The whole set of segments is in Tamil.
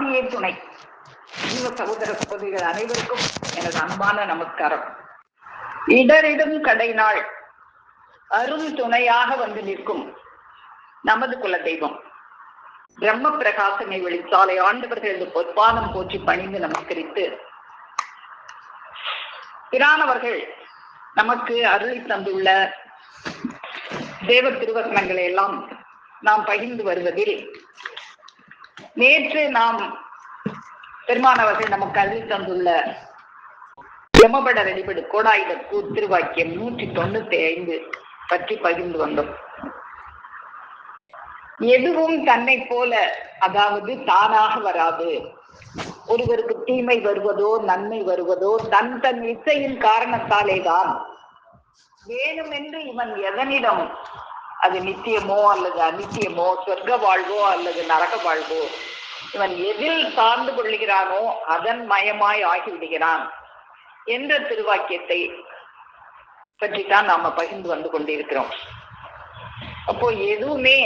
ஆதியே துணை. ஜீவ சகோதர சகோதரிகள் அனைவருக்கும் எனது அன்பான நமஸ்காரம். இடரிடும் கடை நாள் அரும் துணையாக வந்து நிற்கும் நமது குல தெய்வம் பிரம்ம பிரகாசனை வெளிச்சாலை ஆண்டவர்களது பொற்பாதம் போற்றி பணிந்து நமஸ்கரித்து, பிரானவர்கள் நமக்கு அருளி தந்துள்ள தேவ திருவசனங்களை எல்லாம் நாம் பகிர்ந்து வருவதில், நேற்று நாம் பெருமானவர்கள் நமக்கு அருளி தந்துள்ள எமபட ரெடிபடு கோடாயுத திருவாக்கியம் 195 பற்றி பகிர்ந்து வந்தோம். எதுவும் தன்னை போல, அதாவது தானாக வராது. ஒருவருக்கு தீமை வருவதோ நன்மை வருவதோ தன் தன் இச்சையின் காரணத்தாலேதான். வேணுமென்று இவன் எதனிடம், அது நித்தியமோ அல்லது அநித்தியமோ, சொர்க்க வாழ்வோ அல்லது நரக வாழ்வோ, இவன் எதில் சார்ந்து கொள்கிறானோ அதன் மயமாய் ஆகிவிடுகிறான் என்ற திருவாக்கியத்தை பற்றித்தான் நாம பகிர்ந்து வந்து கொண்டிருக்கிறோம். அப்போ எதுவுமே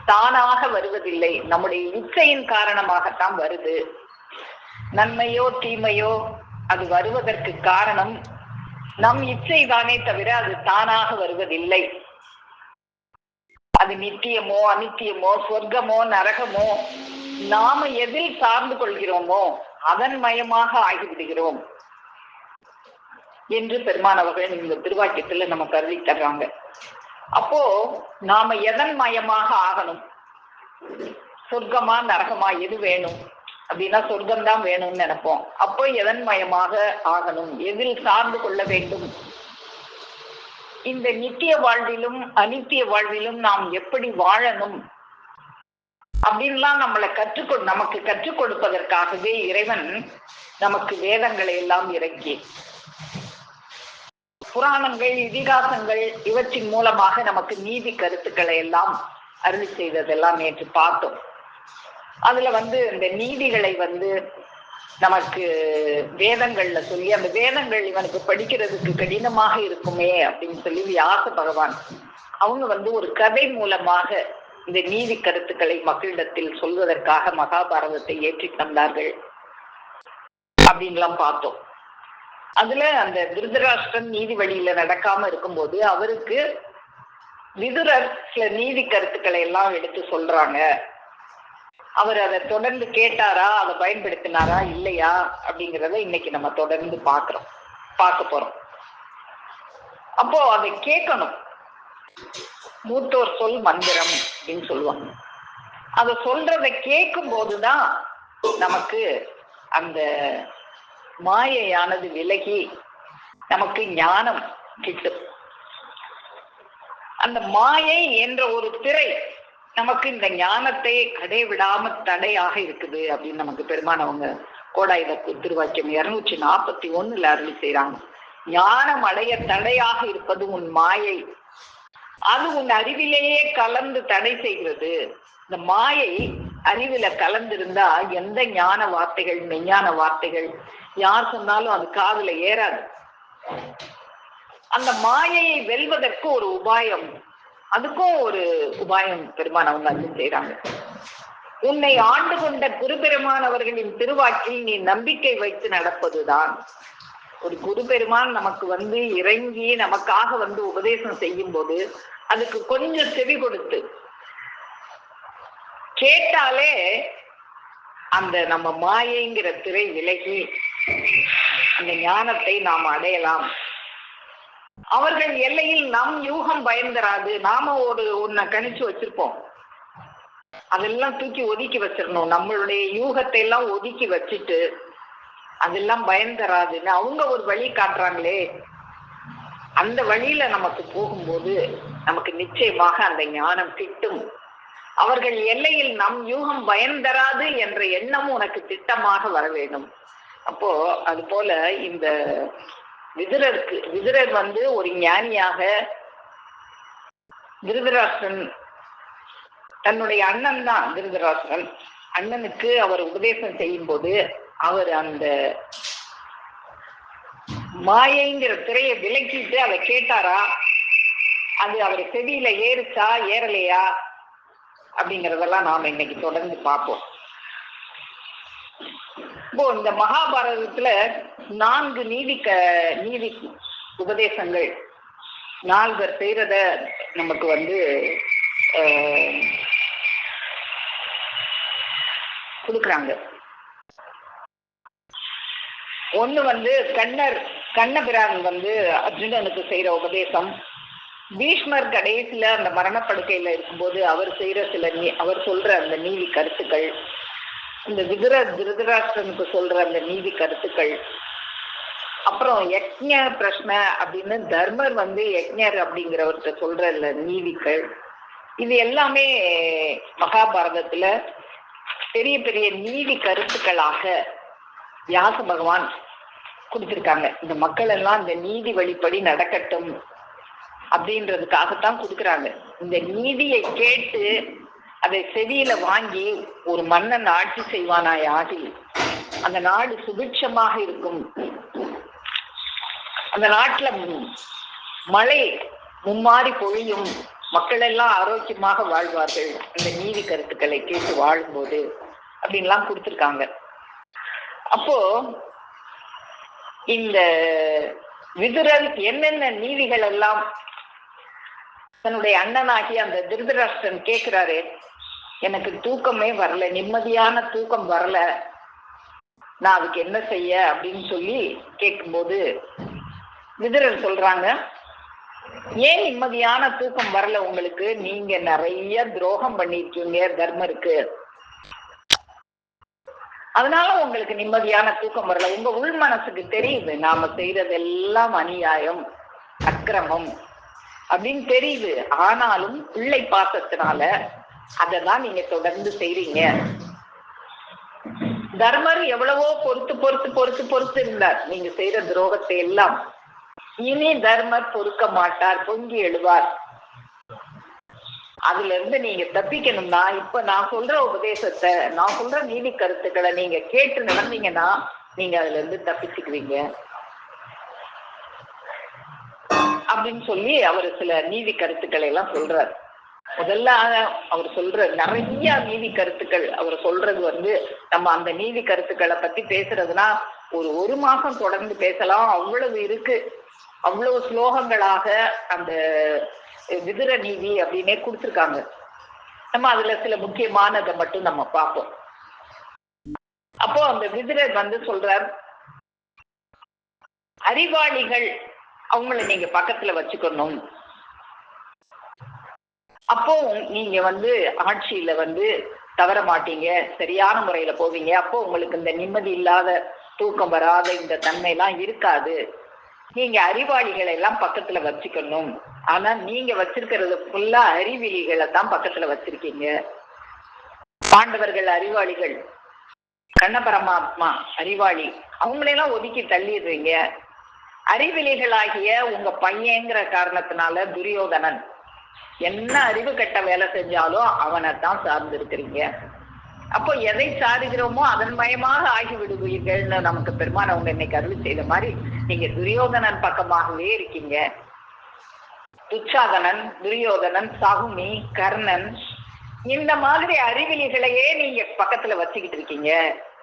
தானாக வருவதில்லை, நம்முடைய இச்சையின் காரணமாகத்தான் வருது. நன்மையோ தீமையோ அது வருவதற்கு காரணம் நம் இச்சை தானே தவிர அது தானாக வருவதில்லை. அது நித்தியமோ அநித்தியமோ சொர்க்கமோ நரகமோ நாம எதில் சார்ந்து கொள்கிறோமோ அதன் மயமாக ஆகிவிடுகிறோம் என்று பெருமானவர்கள் இந்த திருவாக்கியத்துல நமக்கு அருளி தர்றாங்க. அப்போ நாம எதன் மயமாக ஆகணும்? சொர்க்கமா நரகமா எது வேணும் அப்படின்னா சொர்க்கம்தான் வேணும்னு நினைப்போம். அப்போ எதன் மயமாக ஆகணும், எதில் சார்ந்து கொள்ள வேண்டும்? இந்த நித்திய வாழ்விலும் அநித்திய வாழ்விலும் நாம் எப்படி வாழணும் அப்படின்லாம் நமக்கு கற்றுக் கொடுப்பதற்காகவே இறைவன் நமக்கு வேதங்களை எல்லாம் இறக்கி, புராணங்கள் இதிகாசங்கள் இவற்றின் மூலமாக நமக்கு நீதி கருத்துக்களை எல்லாம் அருளி செய்ததெல்லாம் நேற்று பார்த்தோம். அதுல இந்த நீதிகளை நமக்கு வேதங்கள்ல சொல்லி, அந்த வேதங்கள் இவனுக்கு படிக்கிறதுக்கு கடினமாக இருக்குமே அப்படின்னு சொல்லி வியாச பகவான் அவங்க ஒரு கதை மூலமாக இந்த நீதி கருத்துக்களை மக்களிடத்தில் சொல்வதற்காக மகாபாரதத்தை ஏற்றி தந்தார்கள் அப்படின்லாம் பார்த்தோம். அதுல அந்த திருதராஷ்டிரன் நீதி வழியில நடக்காம இருக்கும்போது அவருக்கு விதுரர் சில நீதி கருத்துக்களை எல்லாம் எடுத்து சொல்றாங்க. அவர் அதை தொடர்ந்து கேட்டாரா, அதை பயன்படுத்தினாரா இல்லையா அப்படிங்கிறத இன்னைக்கு நம்ம தொடர்ந்து பார்க்க போறோம். அப்போ அதை கேட்கணும். மூத்தோர் சொல் மந்திரம் அப்படின்னு சொல்லுவாங்க. அதை சொல்றதை கேட்கும் போதுதான் நமக்கு அந்த மாயையானது விலகி நமக்கு ஞானம் கிட்டும். அந்த மாயை என்ற ஒரு திரை நமக்கு இந்த ஞானத்தை அடைவிடாம தடையாக இருக்குது அப்படின்னு நமக்கு பெருமானவங்க கோடாயுத திருவாக்கியம் 241 அருளி செய்யறாங்க. ஞானம் அடைய தடையாக இருப்பது உன் மாயை, அது உன் அறிவிலேயே கலந்து தடை செய்கிறது. இந்த மாயை அறிவில கலந்திருந்தா எந்த ஞான வார்த்தைகள் மெய்ஞான வார்த்தைகள் யார் சொன்னாலும் அது காதுல ஏறாது. அந்த மாயையை வெல்வதற்கு ஒரு உபாயம், அதுக்கும் ஒரு உபாயம் பெருமானவங்க அருள் செய்யறாங்க. உன்னை ஆண்டு கொண்ட குருபெருமானவர்களின் திருவாக்கில் நீ நம்பிக்கை வைத்து நடப்பதுதான். ஒரு குருபெருமான் நமக்கு இறங்கி நமக்காக உபதேசம் செய்யும் போது அதுக்கு கொஞ்சம் செவி கொடுத்து கேட்டாலே அந்த நம்ம மாயைங்கிற திரை விலகி அந்த ஞானத்தை நாம் அடையலாம். அவர்கள் எல்லையில் நம் யூகம் பயந்தராது. நாம ஒன்ன கணிச்சு வச்சிருப்போம், அதெல்லாம் தூக்கி ஒதுக்கி வச்சிடணும். நம்மளுடைய யூகத்தை எல்லாம் ஒதுக்கி வச்சுட்டு அதெல்லாம் பயந்தராதுன்னு அவங்க ஒரு வழி காட்டுறாங்களே, அந்த வழியில நமக்கு போகும்போது நமக்கு நிச்சயமாக அந்த ஞானம் கிட்டும். அவர்கள் எல்லையில் நம் யூகம் பயந்தராது என்ற எண்ணம் உனக்கு திட்டமாக வர வேண்டும். அப்போ அது போல இந்த விதுரர் ஒரு ஞானியாக, திருதராஷ்டிரன் தன்னுடைய அண்ணன் தான், திருதராஷ்டிரன் அண்ணனுக்கு அவர் உபதேசம் செய்யும் போது அவர் அந்த மாயைங்கிற திரையை விலக்கிட்டு அதை கேட்டாரா, அது அவர் செவியில ஏறுச்சா ஏறலையா அப்படிங்கிறதெல்லாம் நாம இன்னைக்கு தொடர்ந்து பார்ப்போம். இப்போ இந்த மகாபாரதத்துல 4 நீதி உபதேசங்கள் 4 செய்யறத நமக்கு கொடுக்குறாங்க. ஒண்ணு கண்ணபிரான் அர்ஜுனனுக்கு செய்யற உபதேசம். பீஷ்மர் கடைசியில அந்த மரணப்படுக்கையில இருக்கும்போது அவர் சொல்ற அந்த நீதி கருத்துக்கள், இந்த திருதராஷ்டிரனுக்கு சொல்ற அந்த நீதி கருத்துக்கள், அப்புறம் யக்ஞ பிரஷ்ன அப்படின்னு தர்மர் யக்ஞர் அப்படிங்கிறவர்கிட்ட சொல்ற நீதிகள், இது எல்லாமே மகாபாரதத்துல பெரிய பெரிய நீதி கருத்துக்களாக வியாச பகவான் கொடுத்திருக்காங்க. இந்த மக்கள் எல்லாம் இந்த நீதி வழிப்படி நடக்கட்டும் அப்படின்றதுக்காகத்தான் கொடுக்குறாங்க. இந்த நீதியை கேட்டு அதை செவியில வாங்கி ஒரு மன்னன் ஆட்சி செய்வானாய் ஆகி அந்த நாடு சுபிட்சமாக இருக்கும், அந்த நாட்டுல மழை மும்மாறி பொழியும், மக்கள் எல்லாம் ஆரோக்கியமாக வாழ்வார்கள் இந்த நீதி கருத்துக்களை கேட்டு வாழும்போது அப்படின்லாம் கொடுத்துருக்காங்க. அப்போ இந்த விதுரன் என்னென்ன நீதிகள் எல்லாம் தன்னுடைய அண்ணனாகி அந்த திருதராஷ்டிரன் கேட்கிறாரு, எனக்கு தூக்கமே வரல, நிம்மதியான தூக்கம் வரல, நான் அதுக்கு என்ன செய்ய அப்படின்னு சொல்லி கேட்கும்போது விதுரன் சொல்றாங்க, ஏன் நிம்மதியான தூக்கம் வரல உங்களுக்கு? நீங்க நிறைய துரோகம் பண்ணிருக்கீங்க தர்மருக்கு, அதனால உங்களுக்கு நிம்மதியான தூக்கம் வரல. உங்க உள் மனசுக்கு தெரியுது நாம செய்யறதெல்லாம் அநியாயம் அக்கிரமம் அப்படின்னு தெரியுது, ஆனாலும் பிள்ளை பாசத்தினால அததான் நீங்க தொடர்ந்து செய்றீங்க. தர்மர் எவ்வளவோ பொறுத்து இருந்தார் நீங்க செய்யற துரோகத்தை எல்லாம். இனி தர்மர் பொறுக்க மாட்டார், பொங்கி எழுவார். அதுல இருந்து நீங்க தப்பிக்கணும்னா இப்ப நான் சொல்ற உபதேசத்தை, நான் சொல்ற நீதி கருத்துக்களை நீங்க கேட்டு நடந்தீங்கன்னா நீங்க அதுல இருந்து தப்பிச்சுக்குவீங்க அப்படின்னு சொல்லி அவர் சில நீதி கருத்துக்களை எல்லாம் சொல்றார். முதல்ல அவர் சொல்ற நிறைய நீதி கருத்துக்கள் அவர் சொல்றது நம்ம அந்த நீதி கருத்துக்களை பத்தி பேசுறதுன்னா ஒரு மாசம் தொடர்ந்து பேசலாம், அவ்வளவு இருக்கு. அவ்வளவு ஸ்லோகங்களாக அந்த விதுர நீதி அப்படின்னே கொடுத்துருக்காங்க. நம்ம அதுல சில முக்கியமானதை மட்டும் நம்ம பார்ப்போம். அப்போ அந்த விதுரர் சொல்றார், அறிவாளிகள் அவங்கள நீங்க பக்கத்துல வச்சுக்கணும், அப்போ நீங்க ஆட்சியில தவற மாட்டீங்க, சரியான முறையில போவீங்க. அப்போ உங்களுக்கு இந்த நிம்மதி இல்லாத தூக்கம் வராத இந்த தன்மை எல்லாம் இருக்காது. நீங்க அறிவாளிகளை எல்லாம் பக்கத்துல வச்சுக்கணும். ஆனா நீங்க வச்சிருக்கிறது ஃபுல்லா அறிவிலிகளை தான் பக்கத்துல வச்சிருக்கீங்க. பாண்டவர்கள் அறிவாளிகள், கண்ண பரமாத்மா அறிவாளி, அவங்களெல்லாம் ஒதுக்கி தள்ளிடுறீங்க. அறிவிலிகளாகிய உங்க பையங்கிற காரணத்தினால துரியோதனன் என்ன அறிவு கெட்ட வேலை செஞ்சாலும் அவனைத்தான் சார்ந்து இருக்கிறீங்க. அப்போ எதை சாருகிறோமோ அதன் மயமாக ஆகி விடுவீர்கள்னு நமக்கு பெருமான் அவங்க இன்னைக்கு அருள் செய்த மாதிரி நீங்க துரியோதனன் பக்கமாகவே இருக்கீங்க. துச்சாதனன், துரியோதனன், சகுனி, கர்ணன், இந்த மாதிரி அறிவிலிகளையே நீங்க பக்கத்துல வச்சுக்கிட்டு இருக்கீங்க,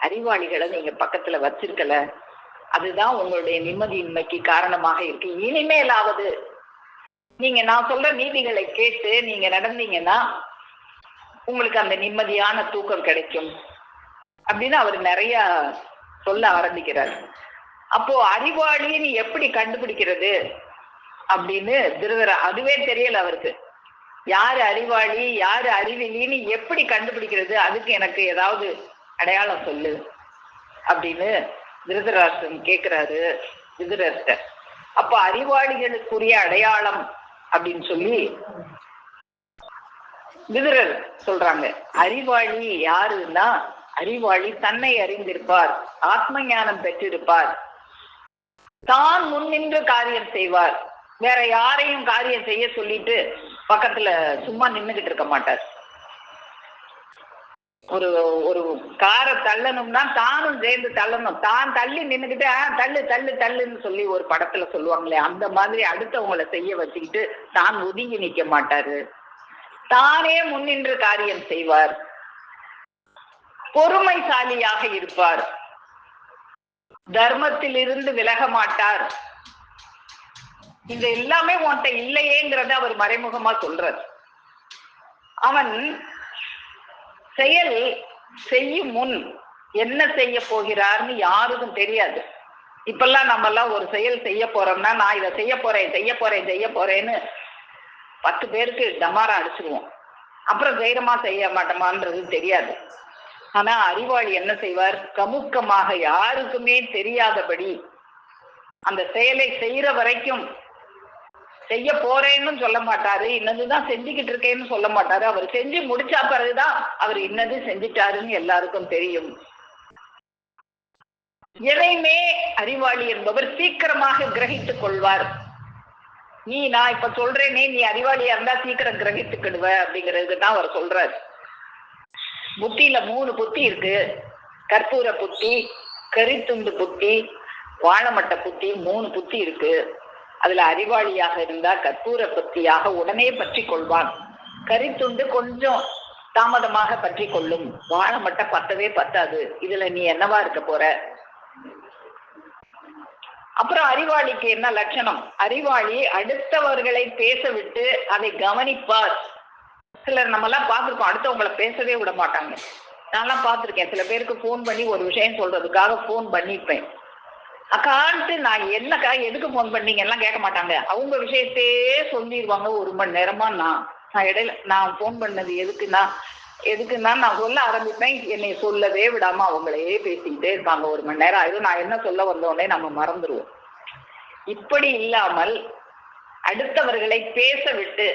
அறிவாளிகளை நீங்க பக்கத்துல வச்சிருக்கல. அதுதான் உங்களுடைய நிம்மதியின்மைக்கு காரணமாக இருக்கு. இனிமேலாவது நீங்க நான் சொல்ற நீதிகளை கேட்டு நீங்க நடந்தீங்கன்னா உங்களுக்கு அந்த நிம்மதியான தூக்கம் கிடைக்கும் அப்படின்னு அவர் நிறைய சொல்ல ஆரம்பிக்கிறார். அப்போ அறிவாளின்னு எப்படி கண்டுபிடிக்கிறது அப்படின்னு அதுவே தெரியல அவருக்கு. யாரு அறிவாளி யாரு அறிவிலின்னு எப்படி கண்டுபிடிக்கிறது, அதுக்கு எனக்கு ஏதாவது அடையாளம் சொல்லு அப்படின்னு திருதராஷ்டிரன் கேட்கிறாரு விதுரர்கிட்ட. அப்ப அறிவாளிகளுக்குரிய அடையாளம் அப்படின்னு சொல்லி விதுரர் சொல்றாங்க. அறிவாளி யாருன்னா, அறிவாளி தன்னை அறிந்திருப்பார், ஆத்ம ஞானம் பெற்றிருப்பார், தான் முன்னின்று காரியம் செய்வார், வேற யாரையும் காரியம் செய்ய சொல்லிட்டு பக்கத்துல சும்மா நின்றுகிட்டு இருக்க மாட்டார். ஒரு காரை தள்ளணும்னா தானும் சேர்ந்து தள்ளணும், தான் தள்ளி நின்றுகிட்டு தள்ளு தள்ளு தள்ளுன்னு சொல்லி ஒரு படத்துல சொல்லுவாங்களே, அந்த மாதிரி அடுத்தவங்களை செய்ய வச்சுக்கிட்டு தான் ஒதுங்கி நிக்க மாட்டாரு, தானே முன்னின்று காரியம் செய்வார். பொறுமைசாலியாக இருப்பார், தர்மத்திலிருந்து விலக மாட்டார். இந்த எல்லாமே உன்கிட்ட இல்லையேங்கிறத அவர் மறைமுகமா சொல்றார். அவன் செயல் செய்யும் முன் என்ன செய்ய போகிறார்னு யாருக்கும் தெரியாது. இப்பெல்லாம் நம்ம எல்லாம் ஒரு செயல் செய்ய போறோம்னா, நான் இதை செய்ய போறேன்னு 10 பேருக்கு டமாரா அடிச்சிருவோம். அப்புறம் தைரியமா செய்ய மாட்டோமான்றது தெரியாது. ஆனா அறிவாளி என்ன செய்வார்? கமுக்கமாக யாருக்குமே தெரியாதபடி அந்த செயலை செய்யற வரைக்கும் செய்ய போறேன்னு சொல்ல மாட்டாரு, இன்னதுதான் செஞ்சுக்கிட்டு இருக்கேன்னு சொல்ல மாட்டாரு. அவர் செஞ்சு முடிச்சா பிறகுதான் அவர் இன்னது செஞ்சிட்டாருன்னு எல்லாருக்கும் தெரியும். எதையுமே அறிவாளி என்பவர் சீக்கிரமாக கிரகித்துக் கொள்வார். நான் இப்ப சொல்றேனே, நீ அறிவாளியா இருந்தா சீக்கிரம் கிரகித்துக்கிடுவ அப்படிங்கிறதுக்கு தான் அவர் சொல்றாரு. புத்தியில 3 புத்தி இருக்கு. கற்பூர புத்தி, கரித்துண்டு புத்தி, வாழமட்ட புத்தி, 3 புத்தி இருக்கு. அதுல அறிவாளியாக இருந்தா கற்பூர புத்தியாக உடனே பற்றி கொள்வான். கரித்துண்டு கொஞ்சம் தாமதமாக பற்றி கொள்ளும். வாழமட்ட பத்தவே பத்தாது. இதுல நீ என்னவா இருக்க போற? அப்புறம் அறிவாளிக்கு என்ன லட்சணம்? அறிவாளி அடுத்தவர்களை பேச விட்டு அதை கவனிப்பார். சிலர் நம்ம எல்லாம் பார்த்திருக்கோம், அடுத்தவங்களை பேசவே விட மாட்டாங்க. நான்லாம் பார்த்திருக்கேன். சில பேருக்கு போன் பண்ணி ஒரு விஷயம் சொல்றதுக்காக போன் பண்ணிப்பேன். அக்கான்ட்டு நான் என்னக்கா எதுக்கு போன் பண்ணீங்க எல்லாம் கேட்க மாட்டாங்க. அவங்க விஷயத்தையே சொல்லிடுவாங்க 1 மணி நேரமா. நான் இடையில நான் போன் பண்ணது எதுக்குன்னா நான் சொல்ல ஆரம்பிப்பேன். என்னை சொல்லவே விடாம அவங்களையே பேசிக்கிட்டே இருப்பாங்க. 1 மணி நேரம் ஆயிடும். நான் என்ன சொல்ல வந்தோடனே நம்ம மறந்துடுவோம். இப்படி இல்லாமல் அடுத்தவர்களை பேச விட்டு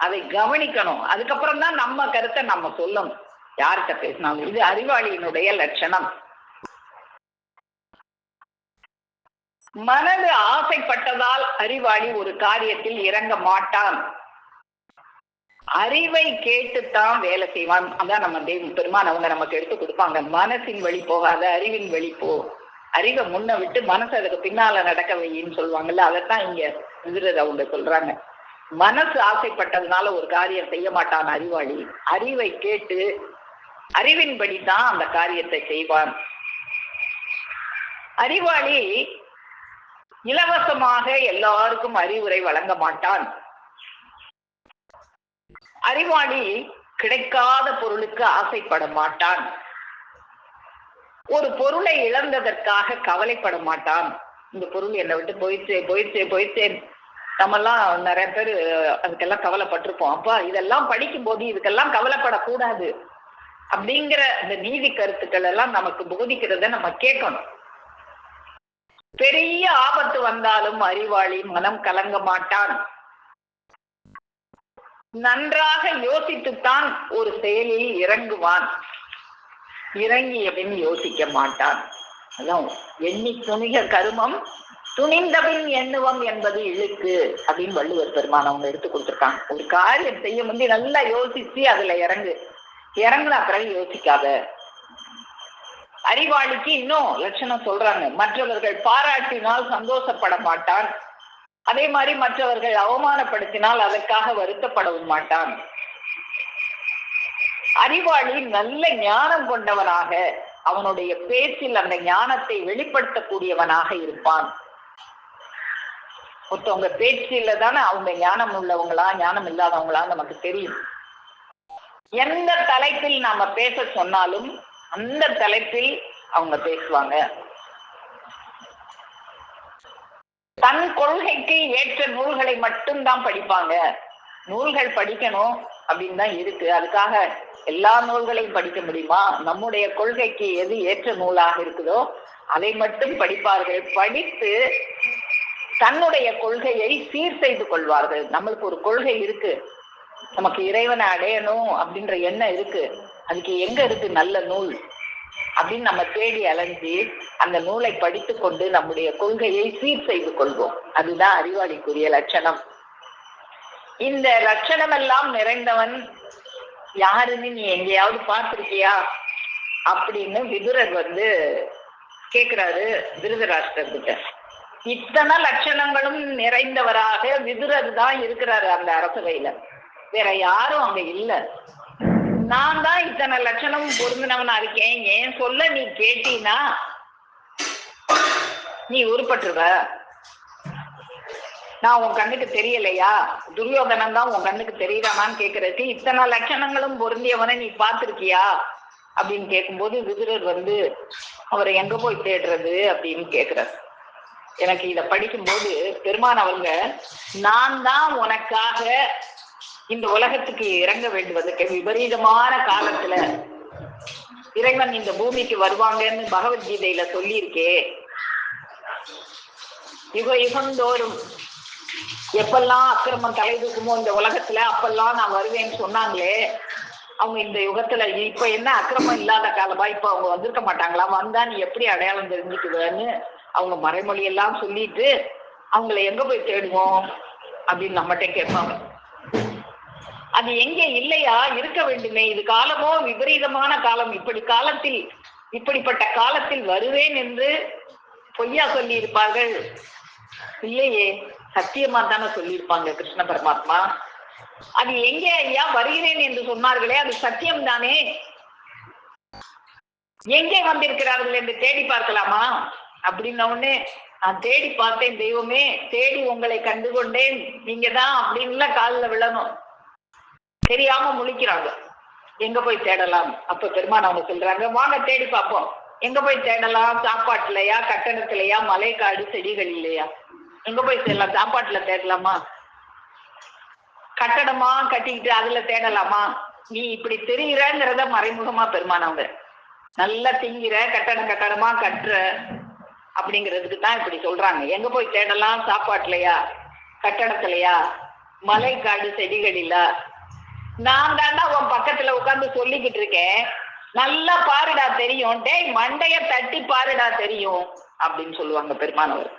அதை கவனிக்கணும். அதுக்கப்புறம் தான் நம்ம கருத்தை நம்ம சொல்லணும், யார்கிட்ட பேசினாலும். இது அறிவாளியினுடைய லட்சணம். மனது ஆசைப்பட்டதால் அறிவாளி ஒரு காரியத்தில் இறங்க மாட்டான். அறிவை கேட்டுத்தான் வேலை செய்வான். அதான் நம்ம பெருமான் அவங்க நமக்கு எடுத்து கொடுப்பாங்க. மனசின் வழி போகாத அறிவின் வழி போ. அறிவை முன்ன விட்டு மனசு அதுக்கு பின்னால நடக்க வையின்னு சொல்லுவாங்கல்ல. அதைத்தான் இங்க விதுரர் அவங்க சொல்றாங்க. மனசு ஆசைப்பட்டதுனால ஒரு காரியம் செய்ய மாட்டான் அறிவாளி. அறிவை கேட்டு அறிவின்படி தான் அந்த காரியத்தை செய்வான். அறிவாளி இலவசமாக எல்லாருக்கும் அறிவுரை வழங்க மாட்டான். அறிவாளி கிடைக்காத பொருளுக்கு ஆசைப்பட மாட்டான். ஒரு பொருளை இழந்ததற்காக கவலைப்பட மாட்டான். இந்த பொருள் என்னை விட்டு போயிடுச்சே. நம்ம எல்லாம் நிறைய பேர் அதுக்கெல்லாம் கவலைப்பட்டிருப்போம். அப்பா இதெல்லாம் படிக்கும் போது இதுக்கெல்லாம் கவலைப்படக்கூடாது அப்படிங்கிற இந்த நீதி கருத்துக்கள் எல்லாம் நமக்கு போதிக்கிறத நம்ம கேட்கணும். பெரிய ஆபத்து வந்தாலும் அறிவாளி மனம் கலங்க மாட்டான். நன்றாக யோசித்துத்தான் ஒரு செயலில் இறங்குவான். இறங்கியபின் யோசிக்க மாட்டான். அதான் எண்ணி துணிக கருமம் துணிந்தபின் எண்ணுவம் என்பது இழுக்கு அப்படின்னு வள்ளுவர் பெருமான் அவங்க எடுத்து கொடுத்துருக்காங்க. ஒரு காரியம் செய்ய முந்தி நல்லா யோசிச்சு அதுல இறங்குனா பிறகு யோசிக்காத. அறிவாளிக்கு இன்னும் லட்சணம் சொல்றாங்க. மற்றவர்கள் பாராட்டினால் சந்தோஷப்பட மாட்டான். அதே மாதிரி மற்றவர்கள் அவமானப்படுத்தினால் அதற்காக வருத்தப்படவும் மாட்டான். அறிவாளி நல்ல ஞானம் கொண்டவனாக, அவனுடைய பேச்சில் அந்த ஞானத்தை வெளிப்படுத்தக்கூடியவனாக இருப்பான். ஒருத்தவங்க பேச்சில தானே அவங்க ஞானம் உள்ளவங்களா ஞானம் இல்லாதவங்களா நமக்கு தெரியும். எந்த தலைப்பில் நாம பேச சொன்னாலும் அந்த தலைப்பில் அவங்க பேசுவாங்க. தன் கொள்கைக்கு ஏற்ற நூல்களை மட்டும்தான் படிப்பாங்க. நூல்கள் படிக்கணும் அப்படின்னு தான் இருக்கு. அதுக்காக எல்லா நூல்களையும் படிக்க முடியுமா? நம்முடைய கொள்கைக்கு எது ஏற்ற நூலாக இருக்குதோ அதை மட்டும் படிப்பார்கள். படித்து தன்னுடைய கொள்கையை சீர் செய்து கொள்வார்கள். நம்மளுக்கு ஒரு கொள்கை இருக்கு, நமக்கு இறைவனை அடையணும் அப்படின்ற எண்ணம் இருக்கு. அதுக்கு எங்க இருக்கு நல்ல நூல் அப்படின்னு நம்ம தேடி அலைஞ்சி அந்த நூலை படித்து கொண்டு நம்முடைய கொள்கையை சீர் செய்து கொள்வோம். அதுதான் அறிவாளிக்குரிய லட்சணம். இந்த லட்சணம் எல்லாம் நிறைந்தவன் யாருன்னு நீ எங்கேயாவது பார்த்திருக்கியா அப்படின்னு விதுரர் கேக்குறாரு திருதராஷ்டிரர்கிட்ட. இத்தனை லட்சணங்களும் நிறைந்தவராக விதுரர் தான் இருக்கிறாரு அந்த அரசவையில. வேற யாரும் அங்க இல்ல. நான் தான் இத்தனை லட்சணம் பொருந்தினவனா இருக்கேன், ஏன் சொல்ல நீ கேட்டீன்னா நீ உருப்பட்டுருவ. நான் உன் கண்ணுக்கு தெரியலையா? துரியோதனன் தான் உன் கண்ணுக்கு தெரியறானான்னு கேட்கறதுக்கு இத்தனை லட்சணங்களும் பொருந்தியவனை நீ பார்த்திருக்கியா அப்படின்னு கேட்கும்போது விதுரர் அவரை எங்க போய் தேடுறது அப்படின்னு கேட்கிறார். எனக்கு இத படிக்கும்போது பெருமான் அவங்க, நான் தான் உனக்காக இந்த உலகத்துக்கு இறங்க வேண்டுவதற்கு விபரீதமான காலத்துல இறைவன் இந்த பூமிக்கு வருவாங்கன்னு பகவத்கீதையில சொல்லியிருக்கே. யுகந்தோறும் எப்பெல்லாம் அக்கிரமம் தலை தூக்குமோ இந்த உலகத்துல அப்பெல்லாம் நான் வருவேன்னு சொன்னாங்களே, அவங்க இந்த யுகத்துல இப்ப என்ன அக்கிரமம் இல்லாத காலமா இப்ப அவங்க வந்திருக்க மாட்டாங்களா? வந்தா நீ எப்படி அடையாளம் தெரிஞ்சுக்குவேன்னு அவங்க மறைமொழி எல்லாம் சொல்லிட்டு அவங்கள எங்க போய் தேடுவோம் அப்படின்னு நம்மகிட்ட கேட்பாங்க. அது எங்க இல்லையா? இருக்க வேண்டுமே. இது காலமோ விபரீதமான காலம், இப்படிப்பட்ட காலத்தில் வருவேன் என்று பொய்யா சொல்லி இருப்பார்கள்? இல்லையே, சத்தியமா தானே சொல்லியிருப்பாங்க கிருஷ்ண பரமாத்மா. அது எங்கே ஐயா வருகிறேன் என்று சொன்னார்களே, அது சத்தியம் தானே. எங்கே வந்திருக்கிறார்கள் என்று தேடி பார்க்கலாமா அப்படின்ன உடனே, நான் தேடி பார்த்தேன் தெய்வமே, தேடி உங்களை கண்டுகொண்டேன், நீங்க தான் அப்படின்னு காலில் விழணும். தெரியாம முழிக்கிறாங்க. எங்க போய் தேடலாம்? அப்ப பெருமான் அவங்க சொல்றாங்க, வாங்க தேடி பார்ப்போம். எங்க போய் தேடலாம்? சாப்பாட்டுலையா, கட்டணத்திலையா, மலை காடு செடிகள் இல்லையா? எங்க போய் தேடலாம்? சாப்பாட்டுல தேடலாமா? கட்டடமா கட்டிக்கிட்டு அதுல தேடலாமா? நீ இப்படி தெரிகிறங்கிறத மறைமுகமா பெருமான் அவங்க, நல்லா திங்கிற கட்டடமா கட்டுற அப்படிங்கிறதுக்கு தான் இப்படி சொல்றாங்க. எங்க போய் தேடலாம்? சாப்பாட்டுலையா, கட்டடத்திலையா, மலை காடு செடிகள் இல்ல? நான் தாண்டா உன் பக்கத்துல உட்கார்ந்து சொல்லிக்கிட்டு இருக்கேன், நல்லா பாருடா தெரியும், டேய் மண்டைய தட்டி பாருடா தெரியும் அப்படின்னு சொல்லுவாங்க பெருமானவர்.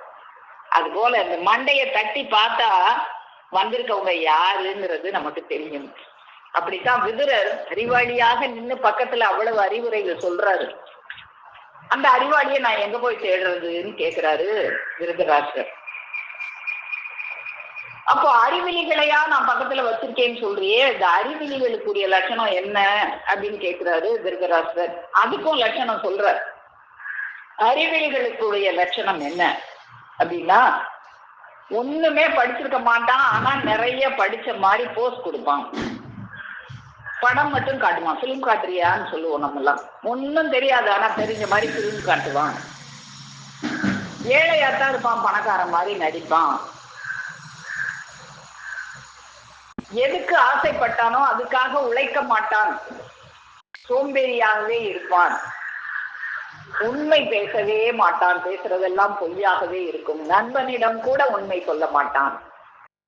அது போல இந்த மண்டைய தட்டி பார்த்தா வந்திருக்கவங்க யாருங்கிறது நமக்கு தெரியும். அப்படித்தான் விதுரர் அறிவாளியாக நின்று பக்கத்துல அவ்வளவு அறிவுரைகள் சொல்றாரு. அந்த அறிவாளியை நான் எங்க போய் தேடுறதுன்னு கேட்கிறாரு விருதராஷ்டிரர். அப்போ அறிவிலிகளையா நான் பக்கத்துல வச்சிருக்கேன்னு சொல்றியே, இந்த அறிவிலிகளுக்குரிய லட்சணம் என்ன அப்படின்னு கேட்கிறாரு திருதராஷ்டிரர். அதுக்கும் லட்சணம் சொல்ற. அறிவிலிகளுக்குரிய லட்சணம் என்ன அப்படின்னா, ஒண்ணுமே படிச்சிருக்க மாட்டான், ஆனா நிறைய படிச்ச மாதிரி போஸ் கொடுப்பான். படம் மட்டும் காட்டுவான், பிலிம் காட்டுறியான்னு சொல்லுவோம் நம்ம எல்லாம். ஒன்னும் தெரியாது, ஆனா தெரிஞ்ச மாதிரி பிலிம் காட்டுவான். ஏழையாத்தான் இருப்பான், பணக்காரன் மாதிரி நடிப்பான். எதுக்கு ஆசைப்பட்டானோ அதுக்காக உழைக்க மாட்டான், சோம்பேறியாகவே இருப்பான். உண்மை பேசவே மாட்டான், பேசுறதெல்லாம் பொய்யாகவே இருக்கும். நண்பனிடம் கூட உண்மை சொல்ல மாட்டான்.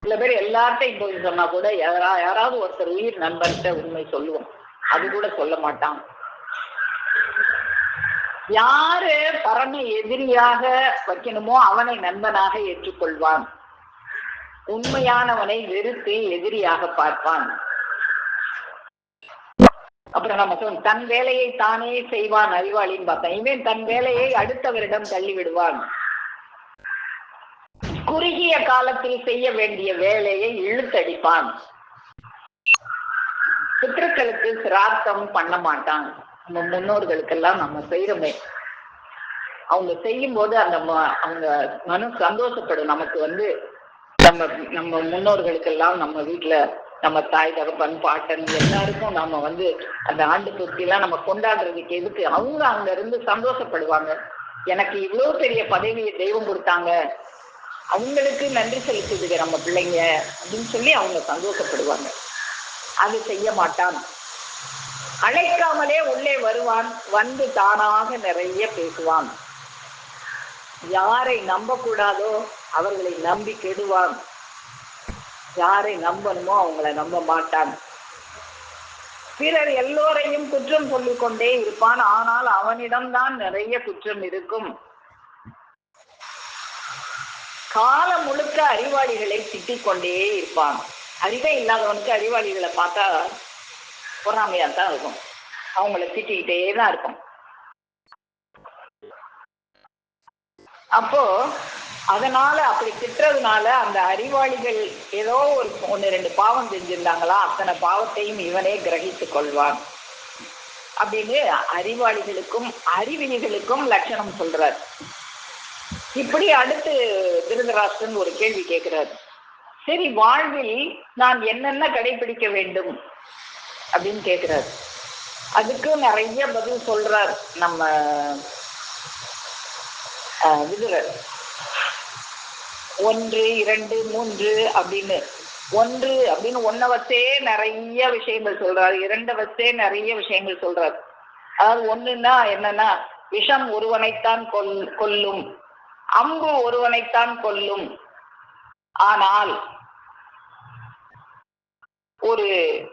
சில பேர் எல்லார்ட்டையும் போய் சொன்னா கூட யாராவது ஒருத்தர் உயிர் நண்பர்கிட்ட உண்மை சொல்லுவோம், அது கூட சொல்ல மாட்டான். யாரு பரம எதிரியாக வைக்கணுமோ அவனை நண்பனாக ஏற்றுக்கொள்வான். உண்மையானவனை வெறுத்து எதிரியாக பார்ப்பான். அப்புறம் நம்ம தன் வேலையை தானே செய்வான் அறிவாளின்னு பார்த்தேன். இவன் தன் வேலையை அடுத்தவரிடம் தள்ளிவிடுவான். குறுகிய காலத்தில் செய்ய வேண்டிய வேலையை இழுத்தடிப்பான். பித்ருக்களுக்கு சிரார்த்தம் பண்ண மாட்டான். நம்ம முன்னோர்களுக்கெல்லாம் நம்ம செய்யறோமே, அவங்க செய்யும் போது அந்த அவங்க மனு சந்தோஷப்படும். நமக்கு நம்ம முன்னோர்களுக்கெல்லாம் நம்ம வீட்டுல நம்ம தாய் தகப்பன் பாட்டன் எல்லாருக்கும் நம்ம அந்த ஆண்டு பூர்த்தி எல்லாம் நம்ம கொண்டாடுறதுக்கு எதுக்கு? அவங்க அங்க இருந்து சந்தோஷப்படுவாங்க. எனக்கு இவ்வளவு பெரிய பதவியை தெய்வம் கொடுத்தாங்க, அவங்களுக்கு நன்றி செலுத்துதுங்க நம்ம பிள்ளைங்க அப்படின்னு சொல்லி அவங்க சந்தோஷப்படுவாங்க. அது செய்ய மாட்டான். அழைக்காமலே உள்ளே வருவான், வந்து தானாக நிறைய பேசுவான். யாரை நம்ப கூடாதோ அவர்களை நம்பி கெடுவான். யாரை நம்பணுமோ அவங்களை நம்ப மாட்டான். பிறர் எல்லோரையும் குற்றம் சொல்லிக் கொண்டே இருப்பான், ஆனால் அவனிடம்தான் நிறைய குற்றம் இருக்கும். காலம் முழுக்க அறிவாளிகளை திட்டிக் கொண்டே இருப்பான். அறிவே இல்லாதவனுக்கு அறிவாளிகளை பார்த்தா பொறாமையாத்தான் இருக்கும், அவங்களை திட்டிக்கிட்டே தான் இருக்கும். அப்போ அதனால அப்படி திட்டுறதுனால அந்த அறிவாளிகள் ஏதோ ஒன்னு ரெண்டு பாவம் செஞ்சிருந்தாங்களா, அத்தனை பாவத்தையும் இவனே கிரகித்துக் கொள்வான். அப்படின்னு அறிவாளிகளுக்கும் அறிவிலிகளுக்கும் லட்சணம் சொல்றார். இப்படி அடுத்து திருதராஷ்டிரன் ஒரு கேள்வி கேட்கிறார். சரி, வாழ்வில் நான் என்னென்ன கடைபிடிக்க வேண்டும் அப்படின்னு கேட்கிறார். அதுக்கு நிறைய பதில் சொல்றார் நம்ம விதுரர். 1, 2, 3 அப்படின்னு 1 அப்படின்னு 1 வச்சே நிறைய விஷயங்கள் சொல்றாரு. 2 வச்சே நிறைய விஷயங்கள் சொல்றாரு. அதாவது 1ன்னா என்னன்னா, விஷம் ஒருவனைத்தான் கொல்லும், அம்பு ஒருவனைத்தான் கொல்லும். ஆனால் ஒரு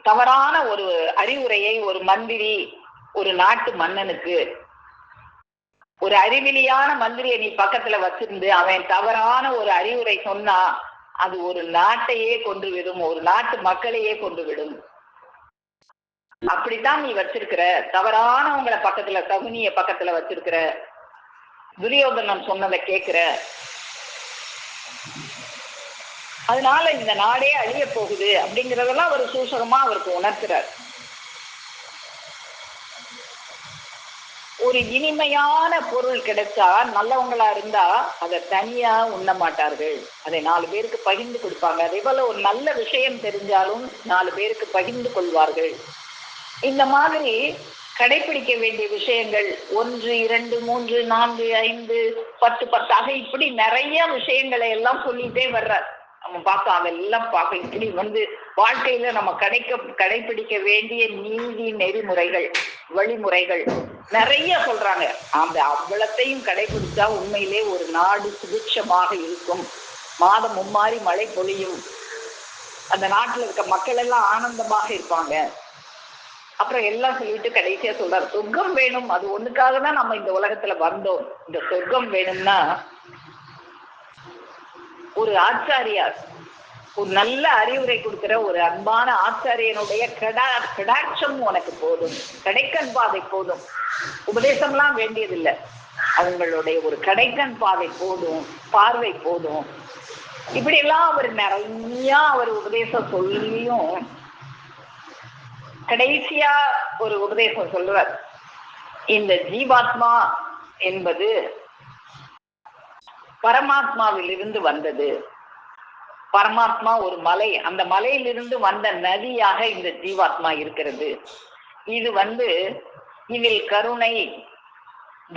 தவறான ஒரு அறிவுரையை ஒரு மந்திரி ஒரு நாட்டு மன்னனுக்கு, ஒரு அறிவிலியான மந்திரியை நீ பக்கத்துல வச்சிருந்து அவன் தவறான ஒரு அறிவுரை சொன்னா அது ஒரு நாட்டையே கொண்டு விடும், ஒரு நாட்டு மக்களையே கொண்டு விடும். அப்படித்தான் நீ வச்சிருக்கிற, தவறானவங்களை பக்கத்துல, சகுனிய பக்கத்துல வச்சிருக்கிற, துரியோதனன் சொன்னதை கேட்கிற, அதனால இந்த நாடே அழிய போகுது அப்படிங்கறதெல்லாம் அவர் சூசகமா அவருக்கு உணர்த்துறார். ஒரு இனிமையான பொருள் கிடைச்சா, நல்லவங்களா இருந்தா அதை தனியா உண்ண மாட்டார்கள், அதை 4 பேருக்கு பகிர்ந்து கொடுப்பாங்க. அதே போல ஒரு நல்ல விஷயம் தெரிஞ்சாலும் 4 பேருக்கு பகிர்ந்து கொள்வார்கள். இந்த மாதிரி கடைபிடிக்க வேண்டிய விஷயங்கள் 1, 2, 3, 4, 5, 10, 10 இப்படி நிறைய விஷயங்களை எல்லாம் சொல்லிட்டே வர்றார். நம்ம பார்த்தோம், அதெல்லாம் பார்க்க இப்படி வாழ்க்கையில நம்ம கடைபிடிக்க வேண்டிய நீதி நெறிமுறைகள், வழிமுறைகள் நிறைய சொல்றாங்க. அந்த அவ்வளத்தையும் கடைபிடிச்சா உண்மையிலே ஒரு நாடு சுபிட்சமாக இருக்கும், மாதம் மும்மாறி மழை பொழியும், அந்த நாட்டுல இருக்க மக்கள் எல்லாம் ஆனந்தமாக இருப்பாங்க. அப்புறம் எல்லாம் சொல்லிட்டு கடைசியா சொல்றாரு, சொர்க்கம் வேணும். அது ஒண்ணுக்காக தான் நம்ம இந்த உலகத்துல வந்தோம். இந்த சொர்க்கம் வேணும்னா ஒரு ஆச்சாரியார், ஒரு நல்ல அறிவுரை கொடுக்கிற ஒரு அன்பான ஆச்சாரியனுடைய கடாட்சம் உனக்கு போதும், கடைக்கண் பாதை போதும். உபதேசம்லாம் வேண்டியதில்லை, அவங்களுடைய ஒரு கடைக்கண் பாதை போதும், பார்வை போதும். இப்படி எல்லாம் அவர் நிறைய உபதேசம் சொல்லியும் கடைசியா ஒரு உபதேசம் சொல்றார். இந்த ஜீவாத்மா என்பது பரமாத்மாவில் இருந்து வந்தது. பரமாத்மா ஒரு மலை, அந்த மலையிலிருந்து வந்த நதியாக இந்த ஜீவாத்மா இருக்கிறது. இது இதில் கருணை,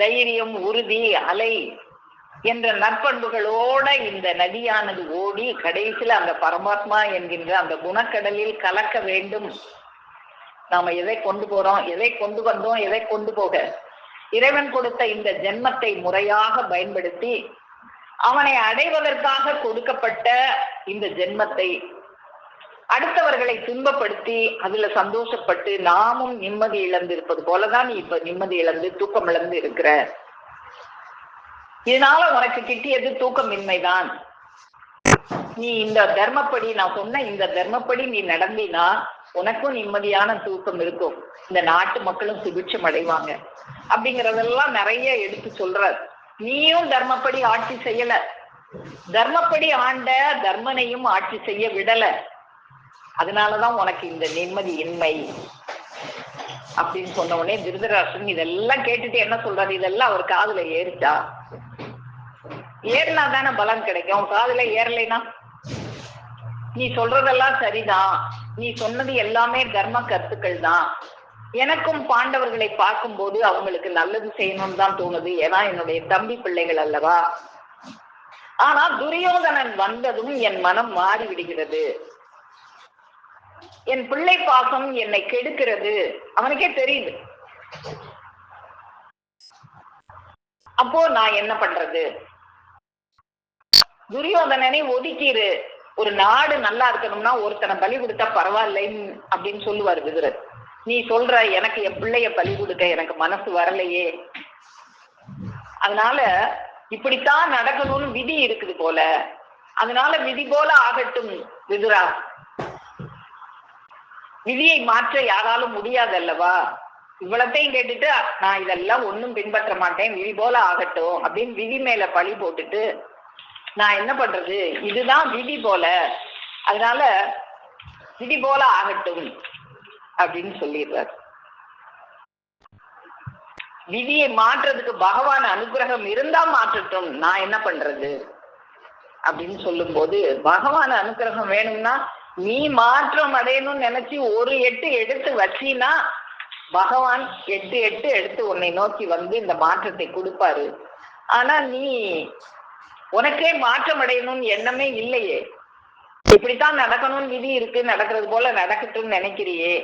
தைரியம், உறுதி, அலை என்ற நற்பண்புகளோட இந்த நதியானது ஓடி கடைசியில் அந்த பரமாத்மா என்கின்ற அந்த குணக்கடலில் கலக்க வேண்டும். நாம எதை கொண்டு போறோம், எதை கொண்டு வந்தோம், எதை கொண்டு போக, இறைவன் கொடுத்த இந்த ஜென்மத்தை முறையாக பயன்படுத்தி அவனை அடைவதற்காக கொடுக்கப்பட்ட இந்த ஜென்மத்தை அடுத்தவர்களை துன்பப்படுத்தி அதுல சந்தோஷப்பட்டு நாமும் நிம்மதி இழந்து இருப்பது போலதான் நீ இப்ப நிம்மதி இழந்து தூக்கம் இழந்து இருக்கிற. இதனால உனக்கு கிட்டியது தூக்கமின்மைதான். நீ இந்த தர்மப்படி, நான் சொன்ன இந்த தர்மப்படி நீ நடந்தினா உனக்கும் நிம்மதியான தூக்கம் இருக்கும், இந்த நாட்டு மக்களும் சுபிட்சம் அடைவாங்க அப்படிங்கறதெல்லாம் நிறைய எடுத்து சொல்றார். நீயும் தர்மப்படி ஆட்சி செய்யல, தர்மப்படி ஆண்ட தர்மனையும் ஆட்சி செய்ய விடல, அதனாலதான் உனக்கு இந்த நிம்மதி இன்மை அப்படின்னு சொன்ன உடனே திருதராஷ்டிரன் இதெல்லாம் கேட்டுட்டு என்ன சொல்றாரு, இதெல்லாம் அவர் காதுல ஏறிச்சா? ஏறினா தானே பலன் கிடைக்கும், காதுல ஏறலைனா? நீ சொல்றதெல்லாம் சரிதான், நீ சொன்னது எல்லாமே தர்ம கருத்துக்கள் தான், எனக்கும் பாண்டவர்களை பார்க்கும் போது அவங்களுக்கு நல்லது செய்யணும்னு தான் தோணுது, ஏன்னா என்னுடைய தம்பி பிள்ளைகள் அல்லவா. ஆனா துரியோதனன் வந்ததும் என் மனம் மாறி விடுகிறது, என் பிள்ளை பாசம் என்னை கெடுக்கிறது, அவனுக்கே தெரியுது. அப்போ நான் என்ன பண்றது? துரியோதனனை ஒதுக்கிரு. ஒரு நாடு நல்லா இருக்கணும்னா ஒருத்தனை பலி கொடுத்தா பரவாயில்லைன்னு அப்படின்னு சொல்லுவார் விதுரர். நீ சொல்ற எனக்கு என் பிள்ளைய பலி கொடுக்க எனக்கு மனசு வரலையே, அதனால இப்படித்தான் நடக்கணும்னு விதி இருக்குது போல, அதனால விதி போல ஆகட்டும் விதுரா, விதியை மாற்ற யாராலும் முடியாது அல்லவா. இவ்வளத்தையும் கேட்டுட்டு நான் இதெல்லாம் ஒன்னும் பின்பற்ற மாட்டேன், விதி போல ஆகட்டும் அப்படின்னு விதி மேல பழி போட்டுட்டு நான் என்ன பண்றது, இதுதான் விதி போல, அதனால விதி போல ஆகட்டும் அப்படின்னு சொல்லிடுறார். விதியை மாற்றுறதுக்கு பகவான் அனுகிரகம் இருந்தா மாற்றட்டும், நான் என்ன பண்றது அப்படின்னு சொல்லும் போது, பகவான் அனுகிரகம் வேணும்னா நீ மாற்றம் அடையணும்னு நினைச்சு ஒரு எட்டு எடுத்து வச்சினா பகவான் எட்டு எட்டு எடுத்து உன்னை நோக்கி வந்து இந்த மாற்றத்தை கொடுப்பாரு. ஆனா நீ உனக்கே மாற்றம் அடையணும்னு எண்ணமே இல்லையே, இப்படித்தான் நடக்கணும்னு விதி இருக்கு, நடக்கிறது போல நடக்கட்டும்னு நினைக்கிறியே,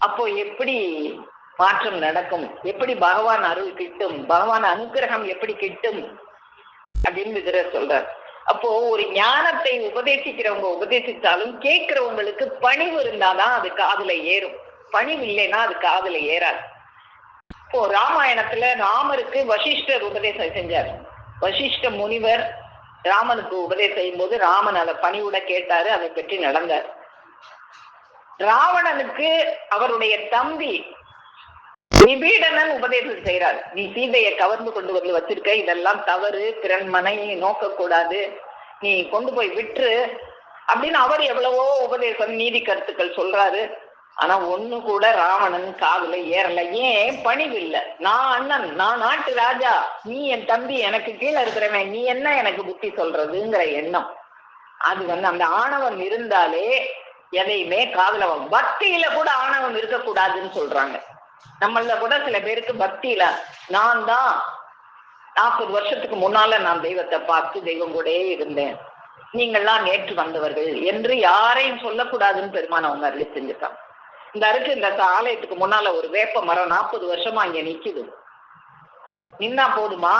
அப்போ எப்படி மாற்றம் நடக்கும்? எப்படி பகவான் அருள் கிட்டும்? பகவான் அனுகிரகம் எப்படி கிட்டும் அப்படின்னு விதுரர் சொல்றார். அப்போ ஒரு ஞானத்தை உபதேசிக்கிறவங்க உபதேசித்தாலும் கேட்கிறவங்களுக்கு பணிவு இருந்தாதான் அது காதுல ஏறும். பணிவு இல்லைன்னா அது காதுல ஏறாது. இப்போ ராமாயணத்துல ராமருக்கு வசிஷ்டர் உபதேசம் செஞ்சார். வசிஷ்ட முனிவர் ராமனுக்கு உபதேசம் செய்யும் போது ராமன் அதை பணிவுட கேட்டாரு, அதை பற்றி நடந்தார். ராவணனுக்கு அவருடைய தம்பி விபீடனன் உபதேசம் செய்யறார். நீ சீதையை கவர்ந்து கொண்டு வந்து வச்சிருக்க, இதெல்லாம் தவறு, பிறன் மனையை நோக்க கூடாது, நீ கொண்டு போய் விட்டுரு அப்படின்னு அவர் எவ்வளவோ உபதேசம் நீதி கருத்துக்கள் சொல்றாரு. ஆனா ஒண்ணு கூட ராவணன் காதுல ஏறல. ஏன்? பணிவு இல்ல. நான் அண்ணன், நான் நாட்டு ராஜா, நீ என் தம்பி, எனக்கு கீழே இருக்கிறவன், நீ என்ன எனக்கு புத்தி சொல்றதுங்கிற எண்ணம். அது அந்த ஆணவம் இருந்தாலே எதையுமே காதுல பக்தியில கூட ஆணவம் இருக்கக்கூடாதுன்னு சொல்றாங்க. நம்மள கூட சில பேருக்கு பக்தியில நான் தான் 40 வருஷத்துக்கு முன்னால நான் தெய்வத்தை பார்த்து தெய்வம் கூட இருந்தேன், நீங்கள்லாம் நேற்று வந்தவர்கள் என்று யாரையும் சொல்லக்கூடாதுன்னு பெருமான் அவங்க அருளி செஞ்சுட்டாங்க. இந்த ஆலயத்துக்கு முன்னால ஒரு வேப்ப மரம் 40 வருஷமா இங்க நிக்குது, நின்னா போதுமா?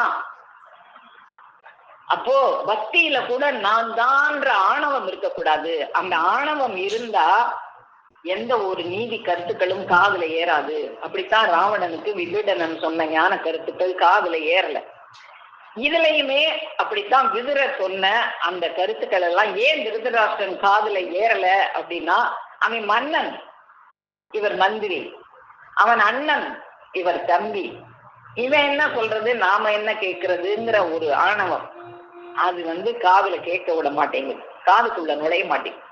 அப்போ பக்தியில கூட நான் தான்ற ஆணவம் இருக்கக்கூடாது. அந்த ஆணவம் இருந்தா எந்த ஒரு நீதி கருத்துக்களும் காதுல ஏறாது. அப்படித்தான் ராவணனுக்கு விபீடனன் சொன்ன ஞான கருத்துக்கள் காதுல ஏறல. இதுலயுமே அப்படித்தான் விதுரர் சொன்ன அந்த கருத்துக்கள் எல்லாம் ஏன் திருதராஷ்டிரன் காதுல ஏறல அப்படின்னா, அவன் மன்னன், இவர் மந்திரி, அவன் அண்ணன், இவர் தம்பி, இவன் என்ன சொல்றது நாம என்ன கேட்கறதுங்கிற ஒரு ஆணவம் அது காதுல கேட்க விட மாட்டேங்குது, காதுக்குள்ள நுழைய மாட்டேங்குது.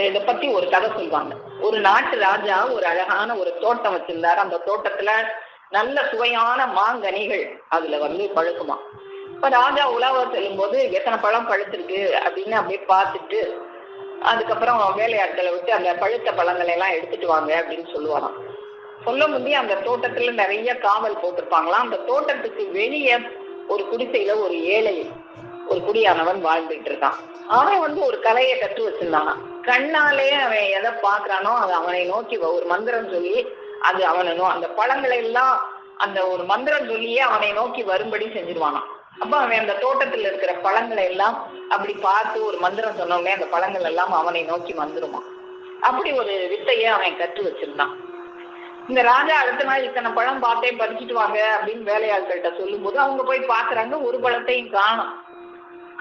இதை பத்தி ஒரு கதை சொல்லுவாங்க. ஒரு நாட்டு ராஜா ஒரு அழகான ஒரு தோட்டம் வச்சிருந்தாரு. அந்த தோட்டத்துல நல்ல சுவையான மாங்கனிகள் அதுல பழுக்குமா. இப்ப ராஜா உலாவ செல்லும் போது எத்தனை பழம் பழுத்திருக்கு அப்படின்னு அப்படியே பார்த்துட்டு அதுக்கப்புறம் வேலையாட்களை விட்டு அந்த பழுத்த பழங்களை எல்லாம் எடுத்துட்டு வாங்க அப்படின்னு சொல்லுவாராம். சொல்ல முடிய அந்த தோட்டத்துல நிறைய காவல் போட்டிருப்பாங்களாம். அந்த தோட்டத்துக்கு வெளியே ஒரு குடிசையில ஒரு ஏழை, ஒரு குடியானவன் வாழ்ந்துட்டு இருக்கான். அவன் ஒரு கலையை கற்று வச்சிருந்தானா. கண்ணாலே அவன் எதை பாக்குறானோ அது அவனை நோக்கி ஒரு மந்திரம் சொல்லி அது அவனும் அந்த பழங்களை எல்லாம் அந்த ஒரு மந்திரம் சொல்லியே அவனை நோக்கி வரும்படி செஞ்சிருவானான். அப்ப அவன் அந்த தோட்டத்துல இருக்கிற பழங்களை எல்லாம் அப்படி பார்த்து ஒரு மந்திரம் சொன்னோடனே அந்த பழங்கள் எல்லாம் அவனை நோக்கி வந்துருமா. அப்படி ஒரு வித்தைய அவன் கற்று வச்சிருந்தான். இந்த ராஜா அடுத்த நாள் இத்தனை பழம் பார்த்தேன், பறிச்சுட்டு வாங்க அப்படின்னு வேலையாட்கள்கிட்ட சொல்லும் போது அவங்க போய் பாக்குறாங்க, ஒரு பழத்தையும்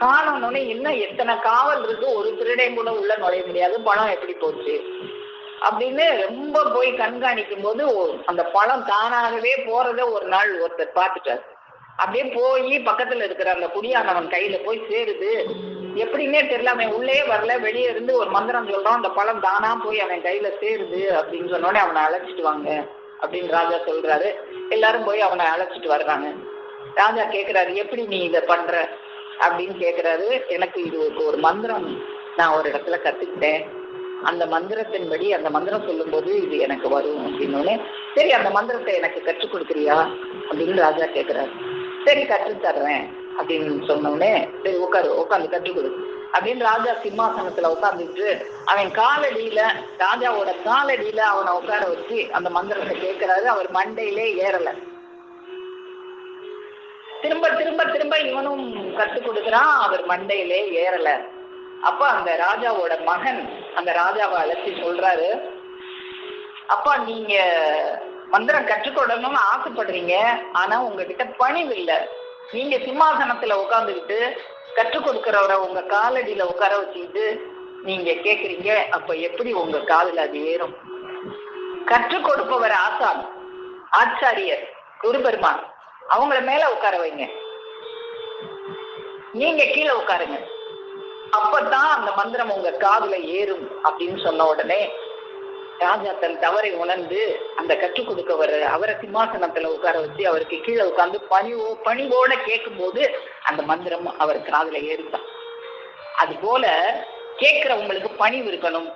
காணோன்னே இன்னும் எத்தனை காவல் இருக்கு, ஒரு திருடையும் கூட உள்ள நுழைய முடியாது, பழம் எப்படி போச்சு அப்படின்னு ரொம்ப போய் கண்காணிக்கும் போது அந்த பழம் தானாகவே போறத ஒரு நாள் ஒருத்தர் பார்த்துட்டாரு. அப்படியே போய் பக்கத்துல இருக்கிற அந்த குடியானவன் கையில போய் சேருது. எப்படின்னே தெரியல, அவன் உள்ளே வரல, வெளியே இருந்து ஒரு மந்திரம் சொல்றான், அந்த பழம் தானா போய் அவன் கையில சேருது அப்படின்னு சொன்னோடனே அவனை அழைச்சிட்டு வாங்க அப்படின்னு ராஜா சொல்றாரு. எல்லாரும் போய் அவனை அழைச்சிட்டு வர்றாங்க. ராஜா கேக்குறாரு, எப்படி நீ இதை பண்ற அப்படின்னு கேக்குறாரு. எனக்கு இது ஒரு மந்திரம் நான் ஒரு இடத்துல கத்துக்கிட்டேன், அந்த மந்திரத்தின்படி அந்த மந்திரம் சொல்லும் போது இது எனக்கு வரும் அப்படின்னு. சரி, அந்த மந்திரத்தை எனக்கு கற்றுக் கொடுக்குறியா அப்படின்னு ராஜா கேக்குறாரு. சரி, கற்றுத்தர்றேன் அப்படின்னு சொன்னோடனே சரி உட்காந்து கற்றுக் கொடு அப்படின்னு ராஜா சிம்மாசனத்துல உட்காந்துட்டு அவன் காலடியில, ராஜாவோட காலடியில அவனை உட்கார வச்சு அந்த மந்திரத்தை கேட்கிறாரு. அவர் மண்டையிலே ஏறல. திரும்ப திரும்ப திரும்ப இவனும் கற்றுக் கொடுக்குறான், அவர் மண்டையிலே ஏறல. அப்ப அந்த ராஜாவோட மகன் அந்த ராஜாவை அழைச்சி சொல்றாரு, அப்பா நீங்க மந்திரம் கற்றுக்கொள்ளணும்னு ஆசைப்படுறீங்க, ஆனா உங்ககிட்ட பணிவு இல்லை. நீங்க சிம்மாசனத்துல உட்காந்துக்கிட்டு கற்றுக் கொடுக்கிறவரை உங்க காலடியில உட்கார வச்சுக்கிட்டு நீங்க கேக்குறீங்க, அப்ப எப்படி உங்க காலில் அது ஏறும்? கற்றுக் கொடுப்பவர் ஆசான், ஆச்சாரியர், குருபெருமான், அவங்கள மேல உட்கார வைங்க, நீங்க கீழே உட்காருங்க, அப்பதான் அந்த மந்திரம் உங்க காதுல ஏறும் அப்படின்னு சொன்ன உடனே ராஜா தன் தவறை உணர்ந்து அந்த கற்றுக் கொடுக்கவர் அவரை சிம்மாசனத்துல உட்கார வச்சு அவருக்கு கீழே உட்கார்ந்து பணிவோட கேட்கும் போது அந்த மந்திரம் அவர் காதுல ஏறித்தான். அது போல கேட்கிறவங்களுக்கு பணிவு இருக்கணும்.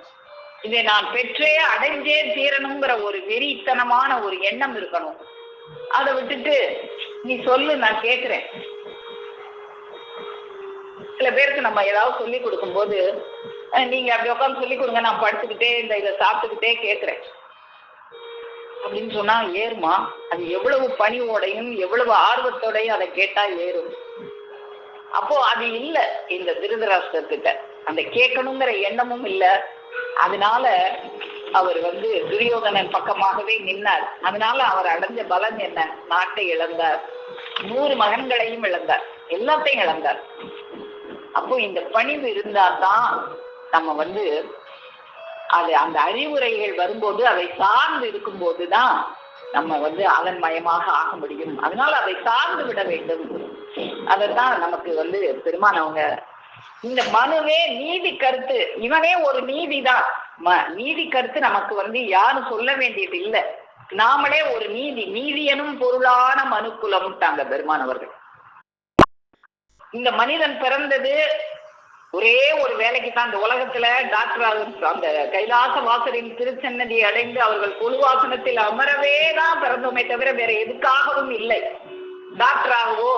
இதை நான் பெற்றே அடைஞ்சே தீரணுங்கிற ஒரு வெறித்தனமான ஒரு எண்ணம் இருக்கணும். அதை விட்டுட்டு நீ சொல்லு நான் கேட்கிறேன். சில பேருக்கு நம்ம ஏதாவது சொல்லி கொடுக்கும் போது நீங்க அப்படி உட்காந்து சொல்லி கொடுங்க, நான் படுத்துக்கிட்டே இதை சாப்பிட்டுக்கிட்டே கேட்கிறேன் அப்படின்னு சொன்னா ஏறுமா? அது எவ்வளவு பணிவோடையும் எவ்வளவு ஆர்வத்தோடையும் அதை கேட்டா ஏறும். அப்போ அது இல்ல இந்த திருதராஷ்டிரத்துக்கிட்ட, அந்த கேட்கணுங்கிற எண்ணமும் இல்ல. அதனால அவர் துரியோதனன் பக்கமாகவே நின்னார். அதனால அவர் அடைஞ்ச பலன் என்ன? நாட்டை இழந்தார், 100 மகன்களையும் இழந்தார், எல்லாத்தையும் இழந்தார். அப்போ இந்த பணிவு இருந்தாதான் நம்ம அது அந்த அறிவுரைகள் வரும்போது அதை சார்ந்து இருக்கும் போதுதான் நம்ம அதன் மயமாக ஆக முடியும். அதனால அதை சார்ந்து விட வேண்டும். அதைத்தான் நமக்கு பெருமான் அவங்க இந்த மனுவே நீதி கருத்து, இவனே ஒரு நீதிதான். நீதி கருத்து நமக்கு யாரும் சொல்ல வேண்டியது இல்லை, நாமளே ஒரு நீதி எனும் பொருளான மனுக்குலம்ட்டாங்க பெருமான் அவர்கள். இந்த மனிதன் பிறந்தது ஒரே ஒரு வேலைக்கு தான். இந்த உலகத்துல டாக்டர் அந்த கைலாச வாசரின் திருச்சன்னதியை அடைந்து அவர்கள் கொலுவாசனத்தில் அமரவே தான் பிறந்தோமே தவிர வேற எதுக்காகவும் இல்லை. டாக்டராகவோ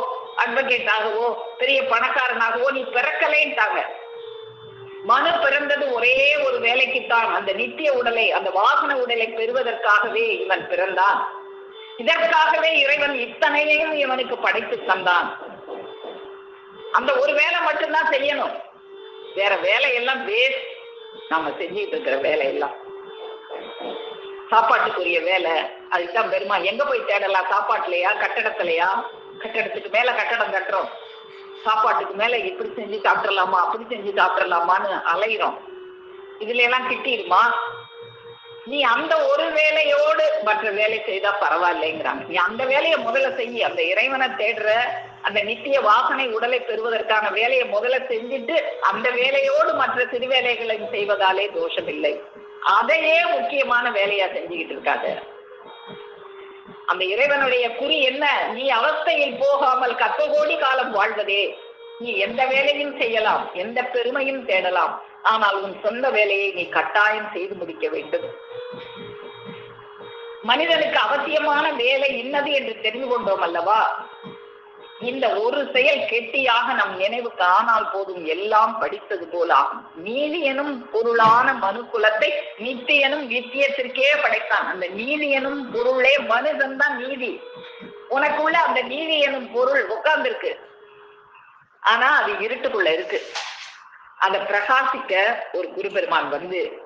அட்வொகேட் ஆகவோ பெரிய பணக்காரனாகவோ நீ பிறக்கலேன்ட்டாங்க. மனு பிறந்தது ஒரே ஒரு வேலைக்குத்தான், அந்த நித்திய உடலை, அந்த வாசன உடலை பெறுவதற்காகவே இவன் பிறந்தான். இதற்காகவே இறைவன் இத்தனையையும் இவனுக்கு படைத்து தந்தான். அந்த ஒரு வேலை மட்டும்தான் செய்யணும், வேற வேலையெல்லாம் வேஸ்ட். நாம செஞ்சுட்டு இருக்கிற வேலையெல்லாம் சாப்பாட்டுக்குரிய வேலை. அதுதான் பெருமா எங்க போய் தேடலாம்? சாப்பாட்டுலையா? கட்டடத்துலையா? கட்டடத்துக்கு மேல கட்டடம் கட்டுறோம், சாப்பாட்டுக்கு மேல இப்படி செஞ்சு சாப்பிடலாமா அப்படி செஞ்சு சாப்பிடலாமான்னு அலையிறோம். இதுல எல்லாம் கிட்டிடுமா? நீ அந்த ஒரு வேலையோடு மற்ற வேலை செய்தா பரவாயில்லைங்கிறாங்க. நீ அந்த வேலையை முதல்ல செய்ய, அந்த இறைவனை தேடுற அந்த நித்திய வாசனை உடலை பெறுவதற்கான வேலையை முதல்ல செஞ்சுட்டு அந்த வேலையோடு மற்ற சிறு வேலைகளையும் செய்வதாலே தோஷம் இல்லை. அதையே முக்கியமான வேலையா செஞ்சுக்கிட்டு இருக்காது. அந்த இறைவனுடைய குறி என்ன? நீ அவஸ்தையில் போகாமல் 10 கோடி காலம் வாழ்வதே. நீ எந்த வேலையும் செய்யலாம், எந்த பெருமையும் தேடலாம், ஆனால் உன் சொந்த வேலையை நீ கட்டாயம் செய்து முடிக்க வேண்டும். மனிதனுக்கு அவசியமான வேலை இன்னது என்று தெரிந்து கொண்டோம் அல்லவா? இந்த ஒரு செயல் கெட்டியாக நம் நினைவுக்கு ஆனால் போதும், எல்லாம் படித்தது போல ஆகும். நீதி எனும் பொருளான மனு குலத்தை நித்தியனும் நித்தியத்திற்கே படைத்தான். அந்த நீதி எனும் பொருளே மனுஷன் தான் நீதி. உனக்குள்ள அந்த நீதி எனும் பொருள் உட்கார்ந்துருக்கு, ஆனா அது இருட்டுக்குள்ள இருக்கு. அதை பிரகாசிக்க ஒரு குருபெருமான்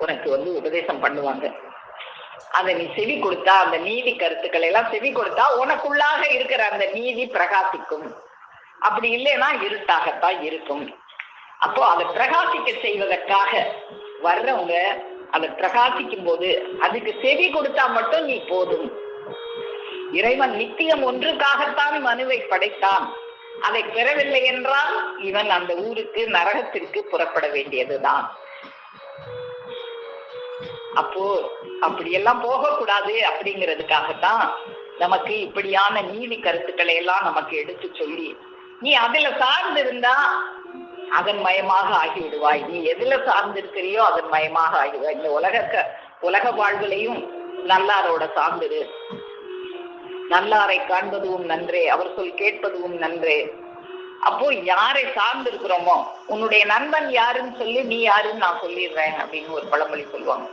உனக்கு உபதேசம் பண்ணுவாங்க. அதை நீ செவி கொடுத்தா, அந்த நீதி கருத்துக்களை எல்லாம் செவி கொடுத்தா உனக்குள்ளாக இருக்கிற அந்த நீதி பிரகாசிக்கும். அப்படி இல்லைன்னா இருட்டாகத்தான் இருக்கும். அப்போ அதை பிரகாசிக்க செய்வதற்காக வர்றவங்க அதை பிரகாசிக்கும் போது அதுக்கு செவி கொடுத்தா மட்டும் நீ போதும். இறைவன் நித்தியம் ஒன்றுக்காகத்தான் மனுவை படைத்தான். அதை பெறவில்லை என்றால் இவன் அந்த ஊருக்கு, நரகத்திற்கு புறப்பட வேண்டியதுதான். அப்போ அப்படியெல்லாம் போகக்கூடாது. அப்படிங்கிறதுக்காகத்தான் நமக்கு இப்படியான நீதி கருத்துக்களை எல்லாம் நமக்கு எடுத்து சொல்லி, நீ அதுல சார்ந்து இருந்தா அதன் மயமாக ஆகிவிடுவாய். நீ எதுல சார்ந்து இருக்கிறியோ அதன் மயமாக ஆகிடுவாய். இந்த உலக வாழ்விலையும் நல்லாரோட சார்ந்துடு. நல்லாரை காண்பதும் நன்றே, அவர் சொல் கேட்பதும் நன்றே. அப்போ யாரை சார்ந்து இருக்கிறோமோ, உன்னுடைய நண்பன் யாருன்னு சொல்லி நீ யாருன்னு நான் சொல்லிடுறேன் அப்படின்னு ஒரு பழமொழி சொல்லுவாங்க.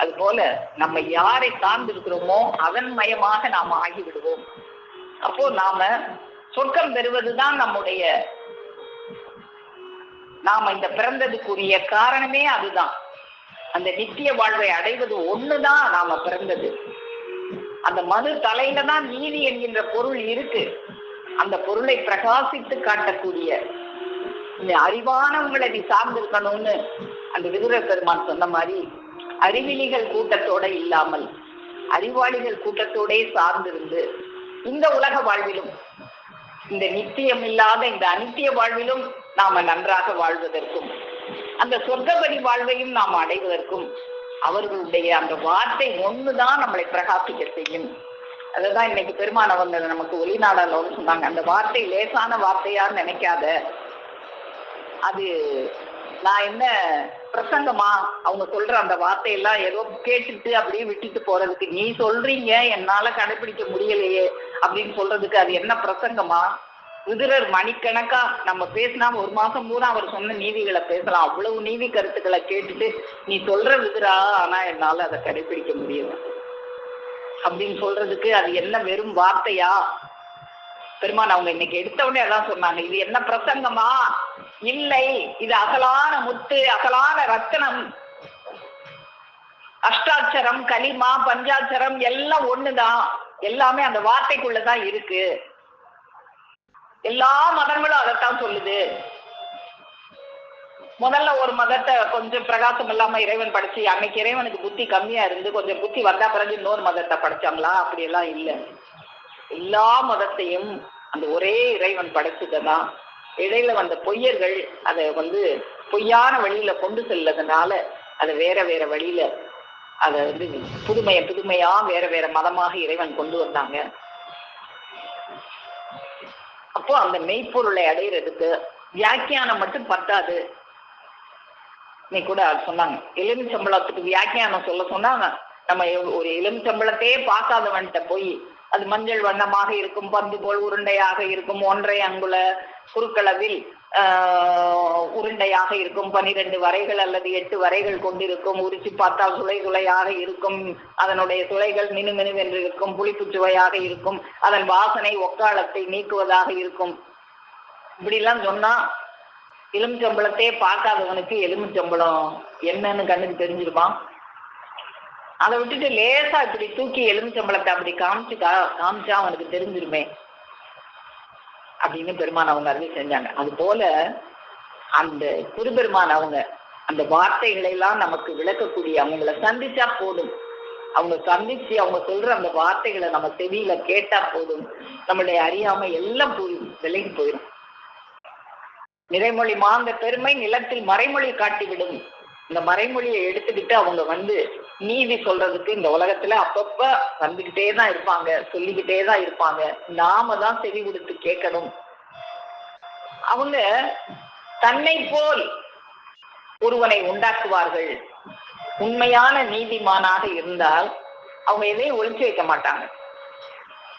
அது போல நம்ம யாரை சார்ந்து இருக்கிறோமோ அதன் மயமாக நாம ஆகிவிடுவோம். அப்போ நாம சொர்க்கம் பெறுவதுதான் நாம இந்த பிறந்ததுக்குரிய காரணமே அதுதான். அந்த நித்திய வாழ்வை அடைவது ஒண்ணுதான் நாம பிறந்தது. அந்த மனு தலையில தான் நீதி என்கின்ற பொருள் இருக்கு. அந்த பொருளை பிரகாசித்து காட்டக்கூடிய இந்த அறிவானவங்களை நீ சார்ந்திருக்கணும்னு அந்த விதுர பெருமான் சொன்ன மாதிரி, அறிவிலிகள் கூட்டத்தோட இல்லாமல் அறிவாளிகள் கூட்டத்தோடே சார்ந்திருந்து இந்த உலக வாழ்விலும், இந்த நித்தியம் இல்லாத இந்த அனித்திய வாழ்விலும் நாம நன்றாக வாழ்வதற்கும், அந்த சொர்க்கபடி வாழ்வையும் நாம் அடைவதற்கும் அவர்களுடைய அந்த வார்த்தை ஒண்ணுதான் நம்மளை பிரகாசிக்க செய்யும். அதுதான் இன்னைக்கு பெருமான அவங்க நமக்கு ஒளிநாடால சொன்னாங்க, அந்த வார்த்தை லேசான வார்த்தையான்னு நினைக்காத, அது நான் என்ன பிரசங்கமா அவங்க சொல்ற அந்த வார்த்தையெல்லாம் ஏதோ கேட்டுட்டு அப்படியே விட்டுட்டு போறதுக்கு, நீ சொல்றீங்க என்னால கடைபிடிக்க முடியலையே அப்படின்னு சொல்றதுக்கு அது என்ன பிரசங்கமா? விதுரர் மணிக்கணக்கா நம்ம பேசினா ஒரு மாசம் பூரா அவர் சொன்ன நீதிகளை பேசலாம். அவ்வளவு நீதி கருத்துக்களை கேட்டுட்டு நீ சொல்ற விதுரா, ஆனா என்னால அதை கடைபிடிக்க முடியல அப்படின்னு சொல்றதுக்கு அது என்ன வெறும் வார்த்தையா? பெருமான் அவங்க இன்னைக்கு எடுத்த உடனே அதான் சொன்னாங்க, இது என்ன பிரசங்கமா? இல்லை, இது அகலான முத்து, அகலான ரத்தனம். அஷ்டாட்சரம், கலிமா, பஞ்சாட்சரம் எல்லாம் ஒண்ணுதான், எல்லாமே அந்த வார்த்தைக்குள்ளதான் இருக்கு. எல்லா மதங்களும் அதைத்தான் சொல்லுது. முதல்ல ஒரு மதத்தை கொஞ்சம் பிரகாசம் இல்லாம இறைவன் படைச்சு, அன்னைக்கு இறைவனுக்கு புத்தி கம்மியா இருந்து கொஞ்சம் புத்தி வந்தா பிறகு இன்னொரு மதத்தை படைச்சாங்களா? அப்படியெல்லாம் இல்லை. எல்லா மதத்தையும் அந்த ஒரே இறைவன் படைச்சதுதான். இடையில வந்த பொய்யர்கள் அதை பொய்யான வழியில கொண்டு செல்லதுனால அதை வேற வேற வழியில அதை புதுமையா வேற வேற மதமாக இறைவன் கொண்டு வந்தாங்க. அப்போ அந்த மெய்ப்பொருளை அடையிறதுக்கு வியாக்கியானம் மட்டும் பத்தாது. இன்னைக்கு கூட சொன்னாங்க, எலுமிச்சம்பளத்துக்கு வியாக்கியானம் சொல்ல சொன்னா நம்ம ஒரு எலுமிச்சம்பளத்தையே பார்க்காதவன்ட்ட போய் அது மஞ்சள் வண்ணமாக இருக்கும், பந்து போல் உருண்டையாக இருக்கும், 1.5 அங்குல குறுக்களவில் உருண்டையாக இருக்கும், 12 வரைகள் அல்லது 8 வரைகள் கொண்டிருக்கும், உரிச்சு பார்த்தால் துளை துளையாக இருக்கும், அதனுடைய துளைகள் மினுமினுவென்று இருக்கும், புளிப்பு சுவையாக இருக்கும், அதன் வாசனை ஒக்காளத்தை நீக்குவதாக இருக்கும். இப்படிலாம் சொன்னா எலுமிச்சம்பளத்தையே பார்க்காதவனுக்கு எலுமிச்சம்பளம் என்னன்னு கண்ணுக்கு தெரிஞ்சிருமா? அதை விட்டுட்டு லேசா இப்படி தூக்கி எலுமிச்சம்பளத்தை அப்படி காமிச்சா அவனுக்கு தெரிஞ்சிருமே அப்படின்னு பெருமான் அவங்க அருள் செஞ்சாங்க. அது போல அந்த திருப்பெருமான் அவங்க அந்த வார்த்தைகளை எல்லாம் நமக்கு விளக்கக்கூடிய, அவங்கள சந்திச்சா போதும், அவங்க சந்திச்சு அவங்க சொல்ற அந்த வார்த்தைகளை நம்ம செவியில கேட்டா போதும், நம்மளுடைய அறியாமை எல்லாம் விலகி போயிடும். நிறைமொழி மாந்த பெருமை நிலத்தில் மறைமொழி காட்டிவிடும். இந்த மறைமொழியை எடுத்துக்கிட்டு அவங்க நீதி சொல்றதுக்கு இந்த உலகத்துல அப்பப்ப வந்துகிட்டே தான் இருப்பாங்க, சொல்லிக்கிட்டே தான் இருப்பாங்க. நாம தான் செவி கொடுத்து கேட்கணும். அவங்க தன்னை போல் ஒருவனை உண்டாக்குவார்கள். உண்மையான நீதிமானாக இருந்தால் அவங்க எதையும் ஒழிச்சு வைக்க மாட்டாங்க.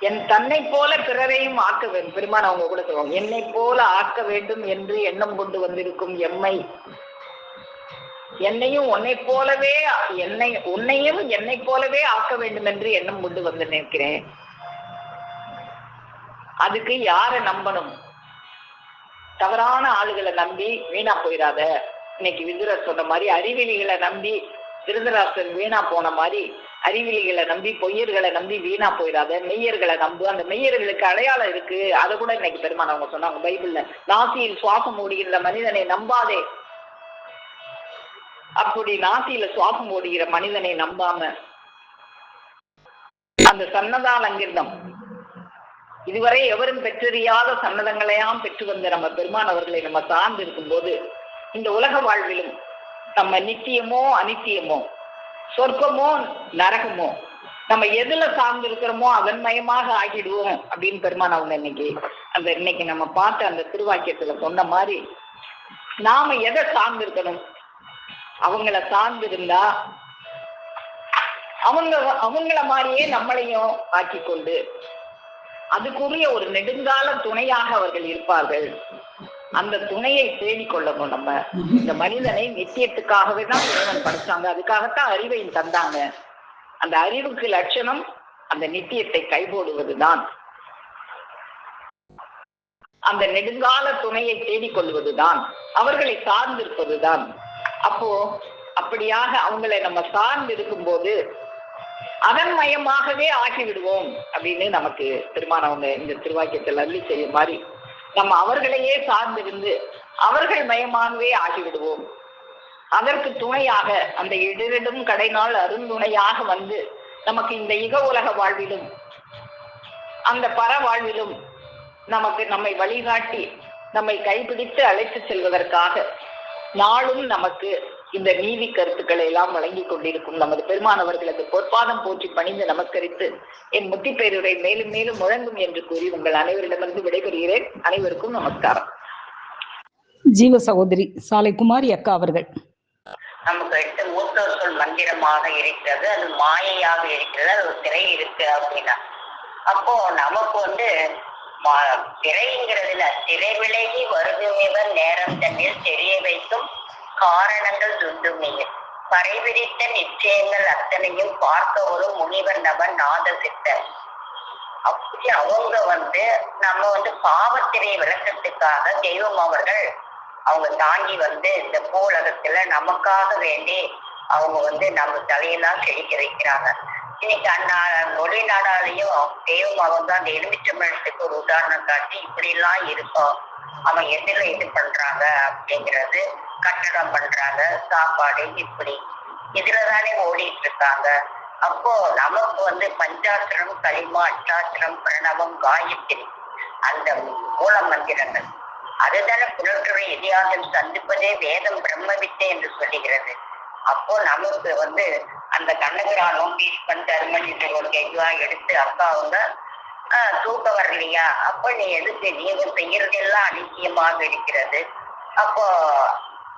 என் தன்னை போல பிறரையும் ஆக்க வேண்டும். பெருமான் அவங்க கூட சொல்லுவாங்க, என்னை போல ஆக்க வேண்டும் என்று எண்ணம் கொண்டு வந்திருக்கும் எம்மை, உன்னையும் என்னை போலவே ஆக்க வேண்டும் என்று எண்ணம் கொண்டு வந்து நிற்கிறேன். அதுக்கு யாரை நம்பணும்? தவறான ஆளுகளை நம்பி வீணா போயிடாத. இன்னைக்கு விதுரர் சொன்ன மாதிரி அறிவிலிகளை நம்பி திருதராசன் வீணா போன மாதிரி அறிவிலிகளை நம்பி பொய்யர்களை நம்பி வீணா போயிடாத. மெய்யர்களை நம்பு. அந்த மெய்யர்களுக்கு அடையாளம் இருக்கு. அதை கூட இன்னைக்கு பெருமான் அவங்க சொன்னாங்க பைபிள்ல, நாசியில் சுவாசம் ஓடுகின்ற மனிதனை நம்பாதே. அப்படி நாசியில சுவாசம் ஓடுகிற மனிதனை நம்பாம அந்த சன்னதால் அங்கிருந்தம் இதுவரை எவரும் பெற்றறியாத சன்னதங்களையாம் பெற்று வந்த நம்ம பெருமான் அவர்களை நம்ம சார்ந்து இருக்கும் போது இந்த உலக வாழ்விலும் நம்ம நித்தியமோ அனித்தியமோ, சொர்க்கமோ நரகமோ, நம்ம எதுல சார்ந்து இருக்கிறோமோ அதன் மயமாக ஆகிடுவோம் அப்படின்னு பெருமான் அவங்க இன்னைக்கு நம்ம பார்த்த அந்த திருவாக்கியத்துல சொன்ன மாதிரி நாம எதை சார்ந்து இருக்கணும்? அவங்கள சார்ந்து இருந்தா அவங்கள மாதிரியே நம்மளையும் ஆக்கி கொண்டு அதுக்குரிய ஒரு நெடுங்கால துணையாக அவர்கள் இருப்பார்கள். அந்த துணையை தேடிக்கொள்ளணும். நம்ம இந்த மனிதனை நித்தியத்துக்காகவே தான் இறைவன் படைச்சாங்க. அதுக்காகத்தான் அறிவையும் தந்தாங்க. அந்த அறிவுக்கு லட்சணம் அந்த நித்தியத்தை கைபோடுவதுதான், அந்த நெடுங்கால துணையை தேடிக்கொள்வதுதான், அவர்களை சார்ந்திருப்பதுதான். அப்போ அப்படியாக அவங்களை நம்ம சார்ந்து இருக்கும்போது அதன் மயமாகவே ஆகிவிடுவோம் அப்படின்னு நமக்கு பெருமானவங்க இந்த திருவாக்கியத்தில் அள்ளி செய்யும் மாதிரி நம்ம அவர்களையே சார்ந்திருந்து அவர்கள் மயமாகவே ஆகிவிடுவோம். அதற்கு துணையாக அந்த இடரிடும் கடைநாள் அருந்துணையாக நமக்கு இந்த இக உலக வாழ்விலும் அந்த பர வாழ்விலும் நம்மை வழிகாட்டி நம்மை கைப்பிடித்து அழைத்து செல்வதற்காக நாளும் நமக்கு இந்த நீதி கருத்துக்களை எல்லாம் வழங்கி கொண்டிருக்கும் நமது பெருமானவர்களது பொற்பாதம் போற்றி பணிந்து நமஸ்கரித்து என் முத்திப்பேருரை மேலும் மேலும் முழங்கும் என்று கூறி உங்கள் அனைவரிடமிருந்து விடைபெறுகிறேன். அனைவருக்கும் நமஸ்காரம். ஜீவ சகோதரி சாலை குமாரி அக்கா அவர்கள். நமக்கு எடுத்து மூத்தோர் சொல் மந்திரமாக இருக்கிறது, அது மாயையாக இருக்கிறது, அது ஒரு திரை இருக்கு அப்படின்னா அப்போ நமக்கு திரைங்கிறதுல திரை விலகி வருதுமிவர் நேரம் தன்னில் தெரிய வைக்கும் காரணங்கள் துண்டுமையில் பறைவிரித்த நிச்சயங்கள் அத்தனையும் பார்க்க ஒரு முனிவர் நபன் நாத சித்தர். அப்படி அவங்க நம்ம பாவத்திரை விளக்கத்துக்காக தெய்வம் அவர்கள் அவங்க தாங்கி இந்த பூலகத்துல நமக்காக வேண்டி அவங்க நம்ம தலையெல்லாம் செழிக்க வைக்கிறாங்க. இன்னைக்கு மொழி நாடாலையும் தெய்வம் அவங்க அந்த எலுமிச்சம்பழத்துக்கு ஒரு உதாரணம் காட்டி இப்படி எல்லாம் இருக்கும், அவங்க எதிர இது பண்றாங்க அப்படிங்கிறது, கட்டடம் பண்றாங்க, சாப்பாடு, இப்படி இதுலதானே ஓடிட்டு இருக்காங்க. அப்போ நமக்கு பஞ்சாத்திரம், களிமா, அஷ்டாத்திரம், பிரணவம், காயத்ரி அந்த மூல மந்திரங்கள் அதுதானே புனர்களை எதியாகம் சந்திப்பதே வேதம் பிரம்ம வித்தை என்று சொல்லுகிறது. அப்போ நமக்கு அந்த கண்ணகிரானும் பீஷ்மன் தர்மன் இந்த ஒரு கேள்வா எடுத்து அக்கா அவங்க தூக்க வரலையா, அப்போ நீ எதுக்கு நீங்க செய்யறதெல்லாம் அனித்தியமாக இருக்கிறது, அப்போ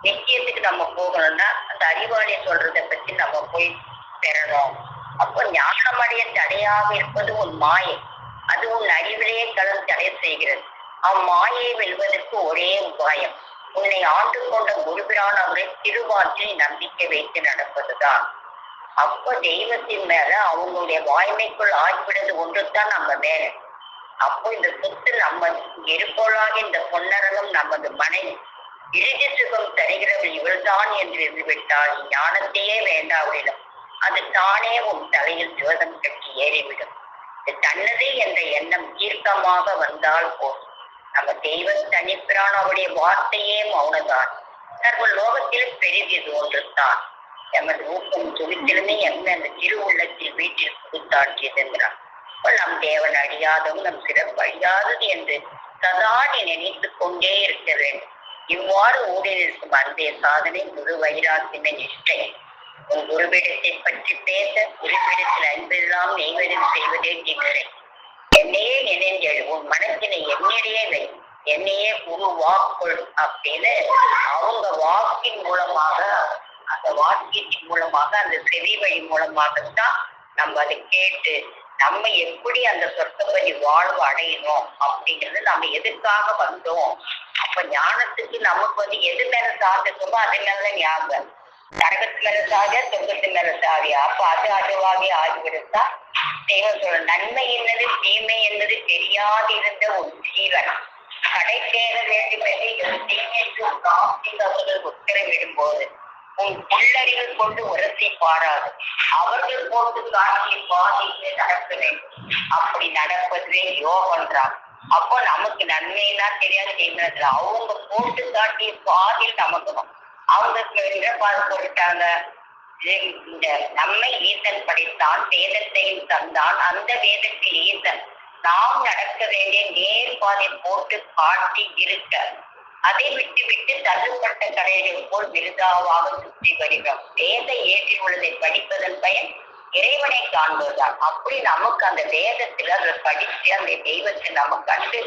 நிச்சயத்துக்கு நம்ம போகணும்னா அந்த அறிவாளி சொல்றதை பற்றி நம்ம போய் பெறணும். அப்போ ஞானமடைய தடையாக இருப்பது உன் மாயை, அது உன் அறிவிலேயே கலந்து தடை செய்கிறது. அம்மாயை வெல்வதற்கு ஒரே உபாயம் உன்னை ஆண்டு கொண்ட குருபிரான் அவரை திருவாற்றில் நம்பிக்கை வைத்து நடப்பதுதான். அப்போ தெய்வத்தின் மேல அவங்களுடைய வாய்மைக்குள் ஆகிவிடுறது ஒன்றுதான் நம்ம மேல. அப்போ இந்த சொத்து நம்ம இருப்போலாக இந்த பொன்னரங்கம் நமது மனைவி இறுதி சுகம் தருகிறவள் இவள்தான் என்று இருந்துவிட்டால் ஞானத்தையே வேண்டாவிடும், அது தானே உன் தலையில் ஜோதம் கட்டி ஏறிவிடும். தன்னது என்ற எண்ணம் தீர்க்கமாக வந்தால் போதும். நம்ம தெய்வம் தனிப்பிரான் அவருடைய வார்த்தையே மௌனதான். சர்வ லோகத்திலும் பெரிது ஒன்றுதான். எமது ஊக்கம் துவித்திலுமே அந்த திருவுள்ளத்தில் வீட்டில் புகுத்தாற்றியதுங்கிறான். நம் தேவன் அழியாதும் நம் சிறப்பு அழியாதது என்று சதா நீ நினைத்துக் கொண்டே இருக்க வேண்டும். இவ்வாறு ஊழியருக்கும் அன்பே சாதனை குரு வைராக்கியமே நிஷ்டை. உன் குருவிடத்தை பற்றி பேச குருவிடத்தில் அன்பெல்லாம் நெய்வதும் செய்வதே தீவிரை. என்னையே நினைஞ்செழு, உன் மனத்தினை என்னிடையே வை, என்னையே குரு வாக்குள் அப்படின்னு அவங்க வாக்கின் மூலமாக அந்த வாக்கியத்தின் மூலமாக அந்த செவி வழி மூலமாகத்தான் நம்ம அதை கேட்டு நம்ம எப்படி அந்த சொர்க்கப்பதி வாழ்வு அடையணும் அப்படிங்கிறது நம்ம எதுக்காக வந்தோம். அப்ப ஞானத்துக்கு நமக்கு எது மேல சாதிக்குமோ அது மேல ஞாபகம், நரகத்து மேல சாதியா சொர்க்கத்து மேல சாதியா, அப்ப அதுவாகவே ஆகிவிடுத்தா தெய்வம் சொல்ற நன்மை என்னது தீமை என்னது தெரியாது இருந்த ஒரு ஜீவன் கடை சேர வேண்டும் என்று தீமைக்கு அவர்கள் உத்தரவிடும் போது உன் புல்லறிவு கொண்டு உரசி பாராது, அவர்கள் போட்டு காட்சி பாதித்து நடக்க வேண்டும். அப்படி நடப்பதுவே யோகன்றான். அப்போ நமக்கு நன்மையெல்லாம் தெரியாது தீமையில அவங்க போட்டு காட்டிய பாதியில் நமக்கணும். அவங்க போட்டுட்டாங்க, இந்த நம்மை ஈசன் படைத்தான், வேதத்தையும் தந்தான், அந்த வேதத்தில் ஈசன் நாம் நடக்க வேண்டிய நேர் பாதை போட்டு காட்டி இருக்க அதை விட்டு விட்டு தள்ளுப்பட்ட கடைகள் போல் விருதாவாக சுற்றி வருகிறோம். வேத ஏற்றில் உள்ளதை படிப்பதன் பயன் இறைவனை காண்பதுதான். அப்படி நமக்கு அந்த வேதத்துல அதை படிச்சு அந்த தெய்வத்தை நம்ம கண்டு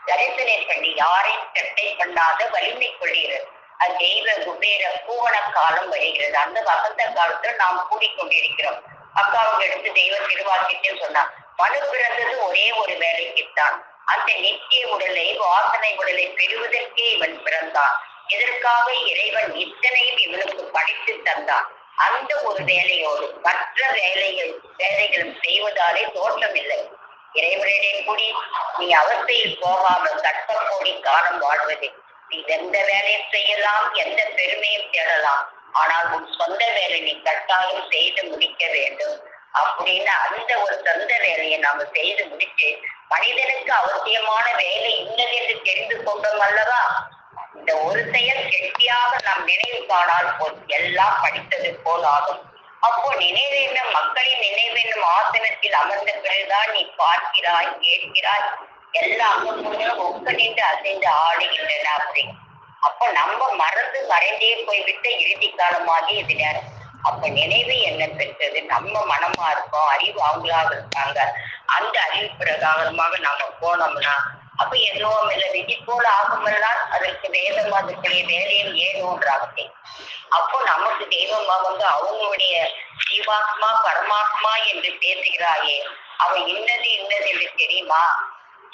தரிசனை பண்ணி யாரையும் சட்டை பண்ணாத வலிமை கொள்கிறது. அது தெய்வ குபேர பூவன காலம் வருகிறது. அந்த வசந்த காலத்துல நாம் கூடிக்கொண்டிருக்கிறோம். அக்காவுக்கு எடுத்து தெய்வ திருவாக்கியத்தில் சொன்னார், மனு பிறந்தது ஒரே ஒரு வேலைக்குத்தான், அந்த நித்திய உடலை வாசனை உடலை பெறுவதற்கே இவன் பிறந்தான். இதற்காக இறைவன் இத்தனையும் இவனுக்கு படித்து தந்தான். அந்த ஒரு வேலையோடு மற்ற வேலைகளும் செய்வதாலே தோற்றம் இல்லை. இறைவனிடையே கூடி நீ அவஸ்தையில் போகாமல் கட்டப்போடி காலம் வாழ்வது. நீ எந்த வேலையை செய்யலாம், எந்த பெருமையும் தேடலாம், ஆனால் உன் சொந்த வேலை நீ கட்டாயம் செய்து முடிக்க வேண்டும் அப்படின்னு அந்த ஒரு சொந்த வேலையை நாம செய்து முடிச்சு மனிதனுக்கு அவசியமான வேலை இன்னதென்று தெரிந்து கொண்டோம் அல்லவா. இந்த ஒரு செயல் கெட்டியாக நாம் நினைவு காணால் போல் எல்லாம் படித்தது போல் ஆகும். அப்போ நினைவேண்டும் மக்களின் நினைவேண்டும் ஆசனத்தில் அமர்ந்த பிறகுதான் நீ பார்க்கிறாய், கேட்கிறாய், எல்லா அங்கங்களும் ஒக்க நின்று அசைந்து ஆடுகின்றன. அப்படி அப்ப நம்ம மறந்து மறைந்தே போய்விட்ட இறுதி காலமாகி இது நேரம். அப்ப நினைவு என்ன பெற்றது? நம்ம மனமா இருக்கோம், அறிவு அவங்களாக இருக்காங்க. அந்த அறிவு பிரகாரமாக நாம போனோம்னா அப்ப எதுவும் இல்லை, விதி போல ஆகுமெல்லாம் அதற்கு வேதம் அதுக்குரிய வேலையும் ஏனோன்றாங்க. அப்போ நமக்கு தெய்வமா அவங்களுடைய ஜீவாத்மா பரமாத்மா என்று பேசுகிறாயே, அவன் இன்னது இன்னது என்று தெரியுமா?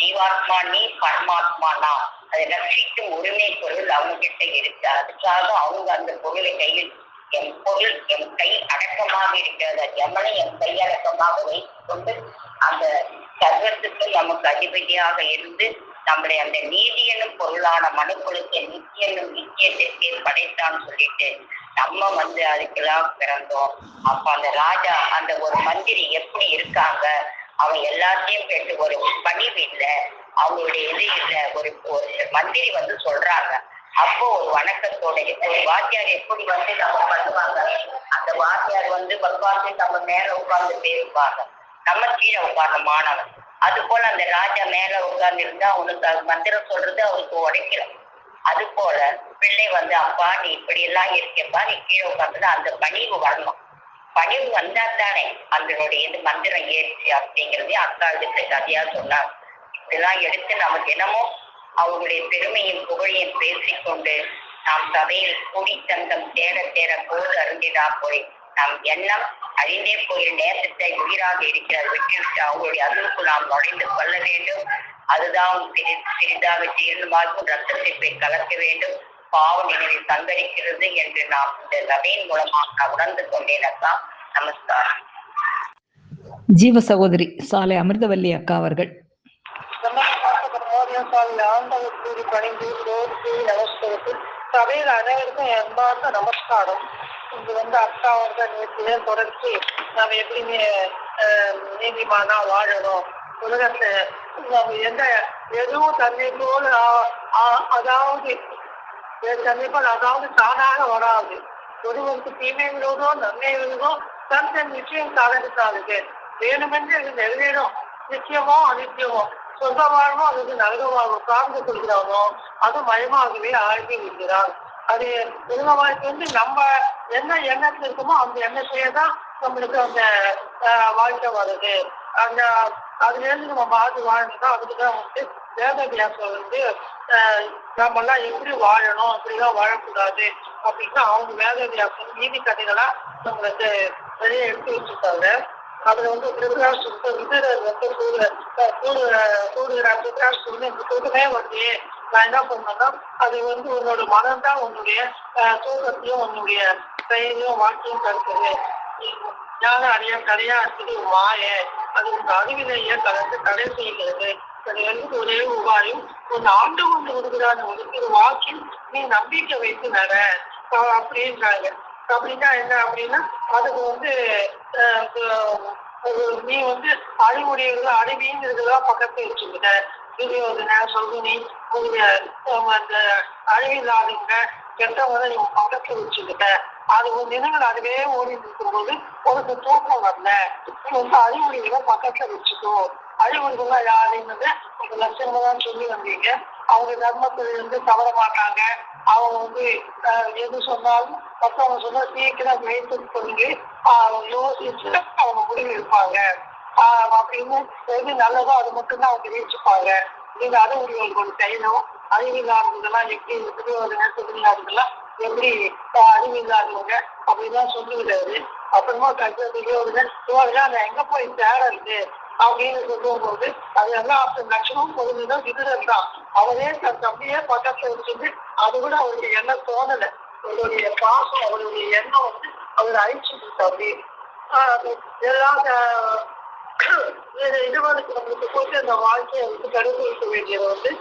ஜீவாத்மா நீ, பரமாத்மானா அதை ரட்சிக்கும் உரிமை பொருள் அவங்க கிட்ட இருக்கு. அதுக்காக அவங்க அந்த பொருளை கையில், என் பொருள் என் கை அடக்கமாக இருக்கிறது, எமனை என் கை அடக்கமாக வைத்துக் கொண்டு அந்த சர்வத்துக்கு நமக்கு அதிபதியாக இருந்து நம்முடைய அந்த நீதி என்னும் பொருளான மனுக்குழுக்கு நித்திய என்னும் நித்தியத்திற்கே படைத்தான்னு சொல்லிட்டு நம்ம அதுக்கெல்லாம் பிறந்தோம். அப்ப அந்த ராஜா அந்த ஒரு மந்திரி எப்படி இருக்காங்க, அவன் எல்லாத்தையும் கேட்டு ஒரு பணிவு இல்லை, அவங்களுடைய இது இல்லை. ஒரு மந்திரி சொல்றாங்க, அப்போ ஒரு வணக்கத்தோட ஒரு வாத்தியார் எப்படி நம்ம பண்ணுவாங்க, அந்த வாத்தியார் உட்கார்ந்து நம்ம மேல உட்கார்ந்து பேசுவாங்க, நம்ம கீழே உட்கார்ந்த மாணவன். அது போல அந்த ராஜா மேல உட்கார்ந்து இருந்தா அவனுக்கு மந்திரம் சொல்றது அவருக்கு உடைக்கல. அது போல பிள்ளை அப்பா நீ இப்படி எல்லாம் இருக்கேப்பா, நீ கீழே உட்கார்ந்து அந்த பணிவு வரணும். பணிவு வந்தா தானே அதனுடைய இது மந்திரம் ஏறிச்சு அப்படிங்கிறதே அக்கா எடுத்து கதையா சொன்னாங்க. இதெல்லாம் எடுத்து நமக்கு என்னமோ அவங்களுடைய பெருமையும் புகழையும் பேசிக்கொண்டு நாம் சபையில் கூடி தங்கம் தேட தேட போது அருந்தினா போய் நம் எண்ணம் அழிந்தே போய் நேசத்தை உயிராக இருக்கிறது விட்டுவிட்டு அவங்களுடைய அருளுக்கு நாம் நுழைந்து கொள்ள வேண்டும். அதுதான் சிறிதாக ஜீர்ணமாகும் ரத்தத்தை போய் கலக்க வேண்டும். பாவ நினைவை சங்கரிக்கிறது என்று நாம் இந்த சபையின் மூலமாக உணர்ந்து கொண்டேனக்கா. நமஸ்காரம். ஜீவ சகோதரி சாலை அமிர்தவல்லி அக்கா அவர்கள். ஆண்டவருக்கு பணிந்து நமஸ்கரித்து சபையில் அனைவருக்கும் அன்பார்ந்த நமஸ்காரம். இது அக்கா நேற்று தொடர்ச்சி நம்ம எப்படி நீதிமானா வாழணும், உலகத்தை நம்ம எதுவும் தன்னை போல் அதாவது தன்னை போல் அதாவது தானாக வராது. ஒருவருக்கு தீமை விழுவதோ நன்மை விழுவதோ தன் தன் நிச்சயம் சாதனைத்தாளுக்கு வேணுமென்று இது நிறைவேறும். நிச்சயமோ அனித்தியமோ சொந்த வாழ்வோ அல்லது நரக வாழ்வோ சார்ந்து கொள்கிறானோ அது மயமாகவே ஆழ்த்தி விடுகிறான். அது உலக வாழ்க்கை நம்ம என்ன எண்ணத்தில் இருக்குமோ அந்த எண்ணத்தையே தான் நம்மளுக்கு அந்த வாழ்க்கை வருது. அந்த அதுல இருந்து நம்ம மாற்றி வாழ்ந்துதான் அதுக்குதான் வேதவியாசம் நம்ம எல்லாம் எப்படி வாழணும், அப்படிதான் வாழக்கூடாது அப்படின்னு அவங்க வேதவியாசம் நீதி கதைகளா நம்மளுக்கு வெளியே எடுத்து வச்சுருக்காங்க. அதுல திருவிழாஸ் விதர் கூடுகிறார். திருவிழாஸ் தூக்கமே நான் என்ன பண்ணேன்னா அது உன்னோட மனம் தான் உன்னுடைய தூக்கத்தையும் உன்னுடைய செயலையும் வாழ்க்கையும் தடுக்குது. ஞான அறிய கடையா இருக்குது மாய, அது உங்க அறிவிலேயே கலந்து தடை செய்கிறது. அது ஒரே உபாயம் உன் ஆண்டு கொண்டு விடுகிறான்னு ஒரு வாக்கில் நீ நம்பிக்கை வைத்து நட அப்படின்றாங்க. அப்படின்னா என்ன அப்படின்னா அதுக்கு நீ அறிவுடையவர்கள் அறிவிங்கிறதுதான் பக்கத்துல வச்சுக்கிட்ட. துரியோதனை சொல்லுனி அந்த அறிவில்லாதவங்க கெட்டவங்க நீங்க பக்கத்துல வச்சுக்கிட்ட. அது தினங்கள் அதுவே ஓடி இருக்கும்போது உனக்கு தூக்கம் வரல. நீ அறிவுரைகளை பக்கத்துல வச்சுக்கோ. அறிவுரைகள்லாம் யாருன்னு உங்க லட்சணம் சொல்லி வந்தீங்க. அவங்க தர்மத்திலிருந்து தவற மாட்டாங்க. அவங்க எது சொன்னாலும் மற்றவங்க சொன்னா சீக்கிரம் வைத்து கொண்டு யோசிச்சு அவங்க முடிவு எடுப்பாங்க அப்படின்னு எது நல்லதோ அது மட்டும்தான் அவங்க தெரிவிச்சுப்பாங்க. நீங்க அறிவுரைகள் ஒரு செய்யணும். அறிவில்லாதவங்கெல்லாம் எப்படி துரியோதனெல்லாம் எப்படி அறிவில்லாதவங்க அப்படின்லாம் சொல்லிவிடாரு. அப்புறமா நான் எங்க போய் தேடுறது அப்படின்னு சொல்லும் போது அது எல்லாம் லட்சணமும் பொழுதுதான் விதுரன் தான். அவரே தன் தம்பியே பக்கத்துல வச்சுட்டு அது கூட அவருக்கு என்ன தோணலை. அவருடைய பாசம் அவருடைய எண்ணம் அவர் அழிச்சுட்டு அப்படி எல்லாம் இதுவரைக்கும் நம்மளுக்கு போட்டு அந்த வாழ்க்கையை கடைபிடிக்க வேண்டியது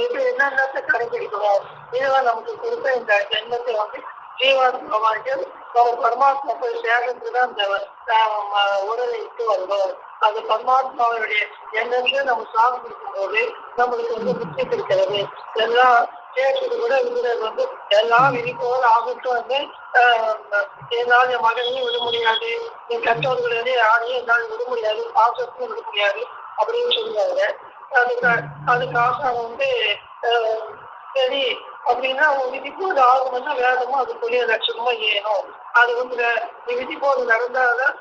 இது என்னென்னத்தை கடைபிடிக்கணும். இதுதான் நமக்கு கொடுத்த இந்த எண்ணத்தை ஜீவாத்மாவாக நம்ம பரமாத்மா போய் சேர்றதுதான் இந்த உடலை இட்டு வருவோம். அந்த பரமாத்மாவுடைய எண்ணத்தை நம்ம சாப்பிடும் போது நம்மளுக்கு புத்தி கிடைக்கிறது. எல்லாம் கேட்டது கூட விடுறது எல்லாம் விதிப்போல் ஆகட்டும் என்னால் என் மகனையும் விட முடியாது, என் கற்றவர்களே யாரையும் என்னால் விட முடியாது, பாசத்தையும் விட முடியாது அப்படின்னு சொல்லுவாங்க. அதுக்காக சரி அப்படின்னா அவங்க விதிப்போது ஆகணும்னா வேதமும் அதுக்குள்ளேயே லட்சணமா ஏணும். அது வந்து நீ விதிப்போது நடந்தாதான்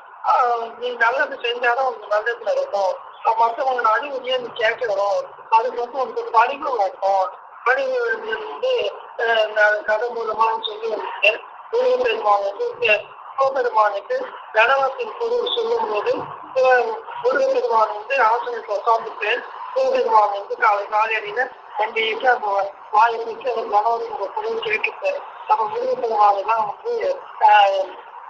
நீ நல்லது செஞ்சாலும் உனக்கு நல்லது நடக்கும். மற்றவங்க அறிவுரையை நீ கேட்கணும். அதுக்கு வந்து உனக்கு ஒரு பணிவு வரணும். பணிவு வந்து கதை மூலமா சொல்லி வந்தீங்க. முருகப்பெருமான் வந்து சிவபெருமானுக்கு கணவத்தின் பொருள் சொல்லும் போது முருகப்பெருமான் வந்து ஆசனத்தை உட்கார்ந்துட்டு சிவபெருமான் வந்து காலையடியில கண்டிப்பா அந்த வாயிலுக்கு அந்த கணவத்தின் பொருள் கிடைக்கிட்டாரு. நம்ம முருகப்பெருமான் தான் வந்து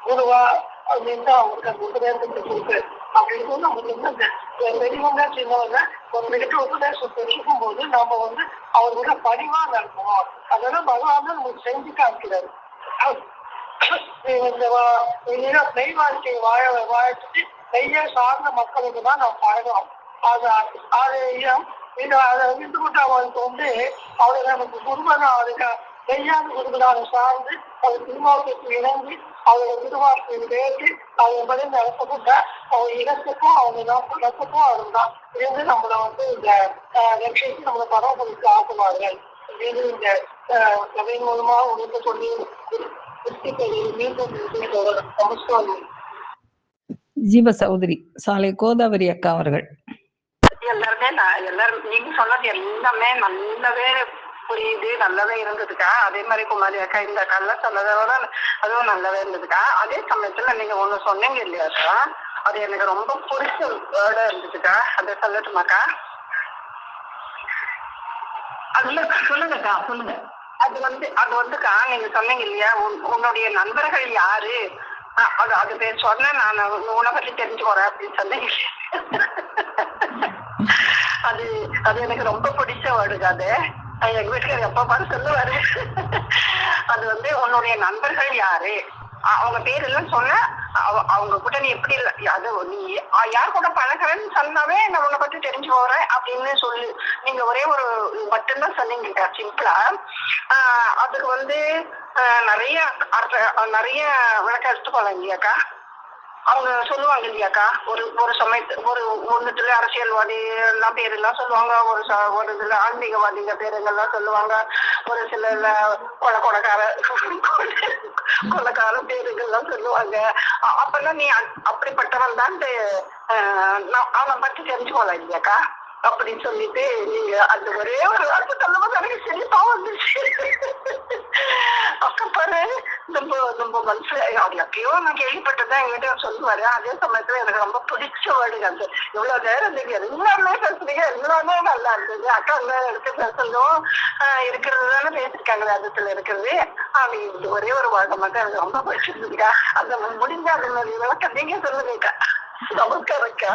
குருவா அப்படின்னு அவங்களுக்கு அந்த உபதேசத்தை கொடுக்கு. அப்படி இருக்கும்போது நமக்கு வந்து பெரியவங்க சின்னவங்க ஒருகிட்ட உபதேசம் தெரிவிக்கும் போது நம்ம வந்து அவரோட பணிவா நடக்கணும். அதெல்லாம் பகவான் தான் நமக்கு செஞ்சு காமிக்கிறாரு. இந்த நெய் வாழ்க்கையை வாழத்துட்டு நெய்யை சார்ந்த மக்களுக்கு தான் நம்ம பழகிறோம். அதை இந்து மட்டும் அவனுக்கு வந்து அவரை நமக்கு குருமனம் அதுக்கு நெய்யான குருமனான சார்ந்து அவர் திருமாவளத்துக்கு இணங்கி அவரோட திருவாரத்தை கேட்டு அவங்க நடத்தப்பட்ட அவங்க இடத்துக்கும் அவங்க நடத்துக்கும் அவர் தான் இருந்து நம்மளை வந்து இந்த லட்சியத்தை நம்மளை பராமரித்து ஆக்குவார்கள். இந்த கதையின் மூலமா உங்களுக்கு சொல்லி ஜீவ சகோதரி சாலை கோதாவரி அக்கா அவர்கள். எல்லாருமே எல்லாரும் நீங்க சொன்னது எல்லாமே நல்லாவே புரியுது, நல்லாவே இருந்ததுக்கா. அதே மாதிரி குமாரி அக்கா இந்த கல்ல சொன்னதோட அதுவும் நல்லாவே இருந்ததுக்கா. அதே சமயத்துல நீங்க ஒண்ணு சொன்னீங்க இல்லையாக்கா, அது எனக்கு ரொம்ப பிடிச்ச வேர்டா இருந்ததுக்கா. அதை சொல்லட்டுமாக்கா? அதுல சொல்லுங்கக்கா, சொல்லுங்க. அது வந்துக்கா நீங்க சொன்னீங்க இல்லையா, உன்னுடைய நண்பர்கள் யாரு, அது பேர் சொன்ன நான் உன்னை பற்றி தெரிஞ்சு போறேன் அப்படின்னு சொன்னீங்க. அது எனக்கு ரொம்ப பிடிச்ச வேர்டுங்க. அது எங்க வீட்டுல எப்ப பாரு சொல்லுவாரு. அது வந்து உன்னுடைய நண்பர்கள் யாரு, அவங்க பேர் எல்லாம் சொன்ன, அவங்க கூட நீ எப்படி அது நீ யார் கூட பழகிறேன்னு சொன்னாவே நான் உன்னை பத்தி தெரிஞ்சு போறேன் அப்படின்னு சொல்லி நீங்க ஒரே ஒரு மட்டும்தான் சொன்னீங்க சிம்பிளா. அதுக்கு வந்து நிறைய விளக்கம் எடுத்து போலாம் இல்லையாக்கா. அவங்க சொல்லுவாங்க இல்லையாக்கா, ஒரு சமயத்து ஒண்ணுத்துல அரசியல்வாதி எல்லாம் பேர் எல்லாம் சொல்லுவாங்க, ஒரு இதுல ஆன்மீகவாதிங்க பேருங்கெல்லாம் சொல்லுவாங்க, ஒரு சில கொலைக்கார பேருங்கெல்லாம் சொல்லுவாங்க. அப்பெல்லாம் நீ அப்படிப்பட்டவன் தான் அவனை பத்தி தெரிஞ்சு போலாம் இல்லையாக்கா அப்படின்னு சொல்லிட்டு நீங்க அந்த ஒரே ஒரு வார்த்தை சொல்லும்போது எனக்கு சிரிப்பா வந்துச்சு. அக்கப்பாரு நம்ம மனசுல அது எப்பயோ நான் கேள்விப்பட்டதான் எங்கிட்ட சொல்லுவாரு. அதே சமயத்துல எனக்கு ரொம்ப பிடிச்ச வேர்டுங்க. அந்த இவ்வளவு நேரம் நீங்க எல்லாமே பேசுறீங்க, எல்லாமே நல்லா இருந்தது. அக்கா எல்லா எடுத்து பேசணும் இருக்கிறது தானே பேசிருக்காங்க, அதுல இருக்கிறது. அது ஒரே ஒரு வார்த்தை மட்டும் எனக்கு ரொம்ப பிடிச்சிருந்துக்கா. அந்த முடிஞ்ச அந்த விளக்கம் நீங்க சொல்லுங்கக்கா. நமஸ்காரக்கா.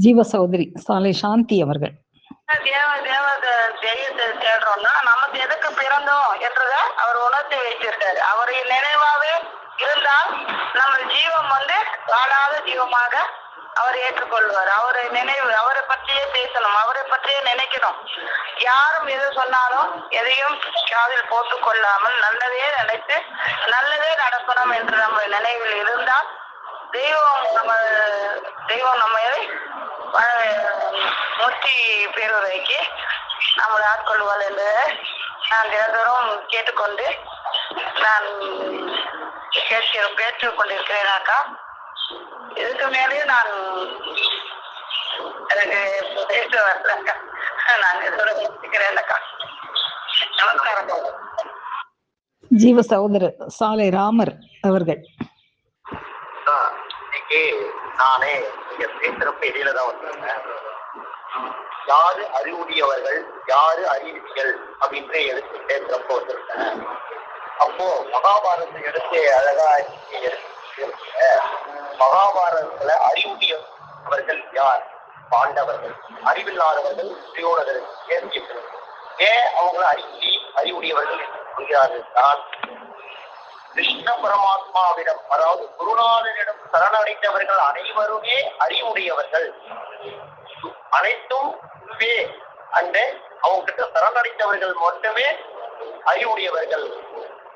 ஜீவ சகோதரி சாலை சாந்தி அவர்கள். தெய்வத்தை தேடுறோம்னா நமக்கு எதுக்கு பிறந்தோம் என்றத அவர் உணர்த்தி வைத்திருக்காரு. அவரை நினைவாவே இருந்தால் நம்ம ஜீவம் வந்து வாழாத ஜீவமாக அவர் ஏற்றுக்கொள்வார். அவரை அவரை பற்றியே பேசணும், அவரை பற்றியே நினைக்கணும். யாரும் எது சொன்னாலும் எதையும் காதில் போட்டுக் கொள்ளாமல் நல்லதே நினைத்து நல்லதே நடக்கணும் என்று நம்ம நினைவில் இருந்தால் தெய்வம் நம்ம முத்தி பேருரைக்கு நம்மளை ஆட்கொள்வாள் என்று நான் தினந்தோறும் கேட்டுக்கொண்டு நான் கேட்டுக் கொண்டிருக்கிறேனாக்கா. இதுக்கு மேலே நான் எனக்கு பேச வரலக்கா. நான் இதோட பேசிக்கிறேன்க்கா. நமஸ்காரம். ஜீவ சகோதரர் சாலை ராமர் அவர்கள். நானே இங்க பேசுறப்ப இடையில தான் வந்திருக்கேன். யாரு அறிவுடையவர்கள், யாரு அறிவிகள் அப்படின்ற எடுத்து பேசுறப்ப வந்திருக்கேன். அப்போ மகாபாரதத்தை எடுத்து அழகா மகாபாரதத்துல அறிவுடையவர்கள் யார்? பாண்டவர்கள். அறிவில்லாதவர்கள் துரியோதனர்கள். ஏன் அவங்கள அறிவுடையவர்கள் சொல்கிறார்கள்? தான் கிருஷ்ண பரமாத்மாவிடம், அதாவது குருநாதனிடம் சரணடைந்தவர்கள் அனைவருமே அறிவுடையவர்கள். அனைத்தும் அந்த அவங்க கிட்ட சரணடைந்தவர்கள் மட்டுமே அறிவுடையவர்கள்.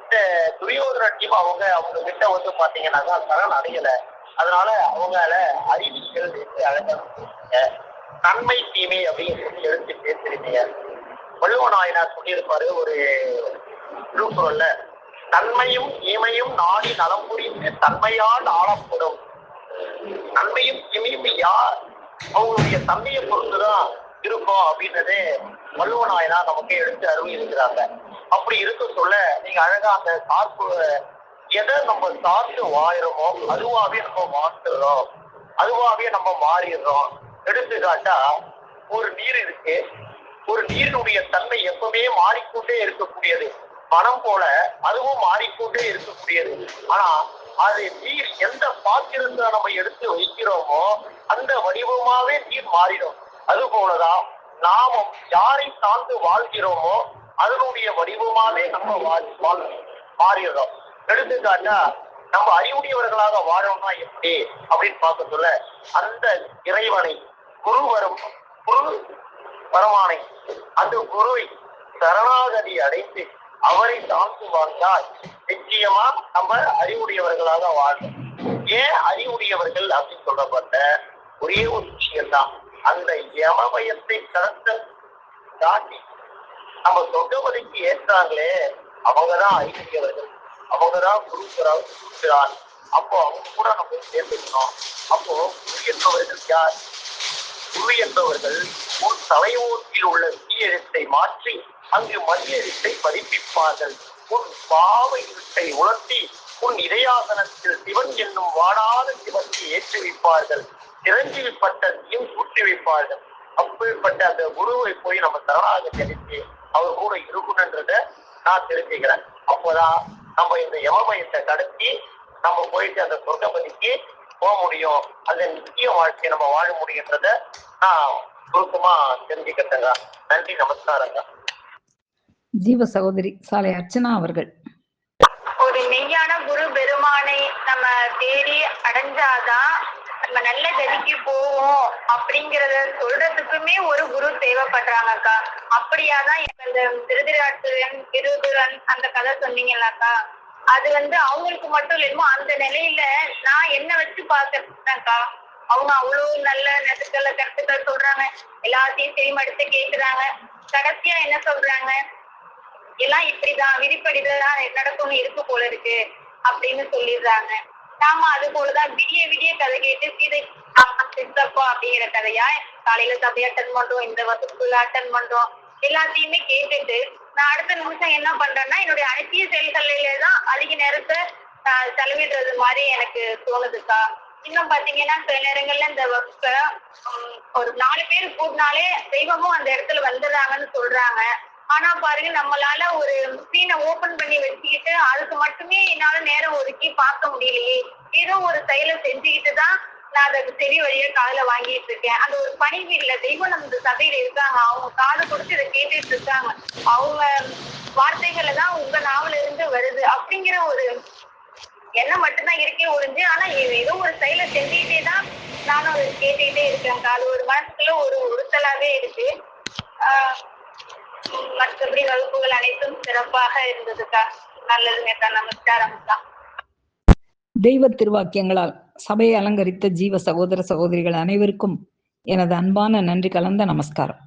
இந்த துரியோதனத்தையும் அவங்க கிட்ட வந்து பாத்தீங்கன்னாக்கா சரண் அடையல. அதனால அவங்கள அறிவிகள் என்று அழைக்க நன்மை தீமை அப்படின்னு சொல்லி எடுத்து பேசுறீங்க. வள்ளுவ நாயனார் சொல்லியிருப்பாரு ஒரு திருக்குறள்ல, தன்மையும் இமையும் நாடி நலம் புரிந்து தன்மையால் ஆளப்படும். நன்மையும் இமையும் யார் அவங்களுடைய தன்மையை பொறுத்துதான் இருக்கும் அப்படின்றது வள்ளுவ நாயனார் நமக்கு எடுத்து அருள் இருக்கிறாங்க. அப்படி இருக்க சொல்ல நீங்க அழகா அந்த சார்பு எதை நம்ம சார்ந்து வாழறோமோ அதுவாவே நம்ம மாற்றுறோம், அதுவாவே நம்ம மாறிடுறோம். எடுத்துக்காட்டா ஒரு நீர் இருக்கு, ஒரு நீரினுடைய தன்மை எப்பவுமே மாறிக்கொண்டே இருக்கக்கூடியது. மனம் போல அதுவும் மாறிக்கொண்டே இருக்கக்கூடியது. ஆனா அது நீர் எந்த பாத்திரத்தை நம்ம எடுத்து வைக்கிறோமோ அந்த வடிவமாவே நீர் மாறிடும். அது போலதான் நாமும் யாரை சார்ந்து வாழ்கிறோமோ அதனுடைய வடிவமாவே நம்ம மாறிடுறோம். எடுத்துக்காட்டா நம்ம அறிவுடையவர்களாக வாழணும்னா எப்படி அப்படின்னு பார்க்க சொல்ல, அந்த இறைவனை குரு வரமானை அந்த குருவை சரணாகதி அடைந்து அவரை சார்ந்து வாழ்ந்தால் நிச்சயமா நம்ம அறிவுடையவர்களாக வாழணும். ஏன் அறிவுடையவர்கள் அப்படின்னு சொல்லப்பட்ட ஒரே ஒரு விஷயம்தான், அந்த யமபயத்தை தாண்டி நம்ம சொர்க்கபதிக்கு ஏற்றாங்களே அவங்கதான் அறிவுடையவர்கள், அவங்கதான் குருக்கிறார். அப்போ அவங்க கூட நம்ம சேர்ந்துக்கணும். அப்போ குரு என்பவர்கள் யார்? குரு என்பவர்கள் உன் தலையோட்டில் உள்ள தீயெழுத்தை மாற்றி அங்கு மதிய எழுத்தை பதிப்பிப்பார்கள். உன் பாவ எழுத்தை உணர்த்தி உன் இதயாசனத்தில் சிவன் என்னும் வாடாத சிவத்தை ஏற்றி வைப்பார்கள். சிரஞ்சீவி பட்டத்தையும் கூட்டி வைப்பார்கள். அப்படிப்பட்ட அந்த குருவை போய் நம்ம சரணாக தெரிஞ்சு அவர் கூட இருக்கணுன்றத நான் தெரிஞ்சுக்கிறேன். அப்போதான் நம்ம இந்த யமபயத்தை கடத்தி நம்ம போயிட்டு அந்த சொர்க்கபதிக்கு போக முடியும், அந்த நித்திய வாழ்க்கையை நம்ம வாழ முடியுன்றத நான் சுருக்கமா தெரிஞ்சுக்கிட்டேங்க. நன்றி, நமஸ்காரங்க. ஜீவ சகோதரி சாலை அர்ச்சனா அவர்கள். ஒரு மெய்யான குரு பெருமானை நம்ம தேடி அடைஞ்சாதான் நம்ம நல்ல கதிக்கு போவோம் அப்படிங்கறத சொல்றதுக்குமே ஒரு குரு தேவைப்படுறாங்கக்கா. அப்படியாதான் இப்ப இந்த திருதுரன் அந்த கதை சொன்னீங்களாக்கா, அது அவங்களுக்கு மட்டும் இல்லமோ அந்த நிலையில நான் என்ன வச்சு பாக்கறேன்க்கா. அவங்க அவ்வளவு நல்ல கருத்துக்கள் சொல்றாங்க, எல்லாத்தையும் செவிமடுத்து கேக்குறாங்க. கடைசியா என்ன சொல்றாங்க, எல்லாம் இப்படிதான் விதிப்படிதான் நடக்கும்னு இருக்கு போல இருக்கு அப்படின்னு சொல்லிடுறாங்க. நாம அது போலதான் விடிய கதை கேட்டு சீதை சித்தப்பா அப்படிங்கிற கதையா காலையில சபை அட்டன் பண்றோம், இந்த வகுப்புல அட்டன் பண்றோம், எல்லாத்தையுமே கேட்டுட்டு நான் அடுத்த நிமிஷம் என்ன பண்றேன்னா என்னுடைய அனைத்திய செயல்களிலேதான் அதிக நேரத்தை செலவிடுறது மாதிரி எனக்கு தோணுதுக்கா. இன்னும் பாத்தீங்கன்னா சில நேரங்கள்ல இந்த வகுப்ப ஒரு 4 பேர் கூட்டினாலே தெய்வமும் அந்த இடத்துல வந்துடுறாங்கன்னு சொல்றாங்க. ஆனா பாருங்க, நம்மளால ஒரு ஸ்கிரீனை ஓபன் பண்ணி வச்சுக்கிட்டு அதுக்கு மட்டுமே என்னால நேரம் ஒதுக்கி பார்க்க முடியலையே. ஏதோ ஒரு செயலை செஞ்சுக்கிட்டு தான் நான் அதை செவி வழியா காதுல வாங்கிட்டு இருக்கேன். அந்த ஒரு பணிவு இல்ல. தெய்வம் நம்ம சபையில இருக்காங்க, அவங்க காது கொடுத்து இதை கேட்டுட்டு இருக்காங்க, அவங்க வார்த்தைகளை தான் உங்க நாவல இருந்து வருது அப்படிங்கிற ஒரு எண்ணம் மட்டும்தான் இருக்கே ஒழிஞ்சு, ஆனா ஏதோ ஒரு செயலை செஞ்சுக்கிட்டே தான் நானும் அதை கேட்டுக்கிட்டே இருக்கேன். அது ஒரு மனசுக்குள்ள ஒரு உறுத்தலாவே இருக்கு. மற்றபடி வகுப்புகள் அனைத்தும் சிறப்பாக இருந்ததுக்கா. நல்லதுங்கக்கா. நமஸ்காரம்க்கா. தெய்வ திருவாக்கியங்களால் சபையை அலங்கரித்த ஜீவ சகோதர சகோதரிகள் அனைவருக்கும் எனது அன்பான நன்றி கலந்த நமஸ்காரம்.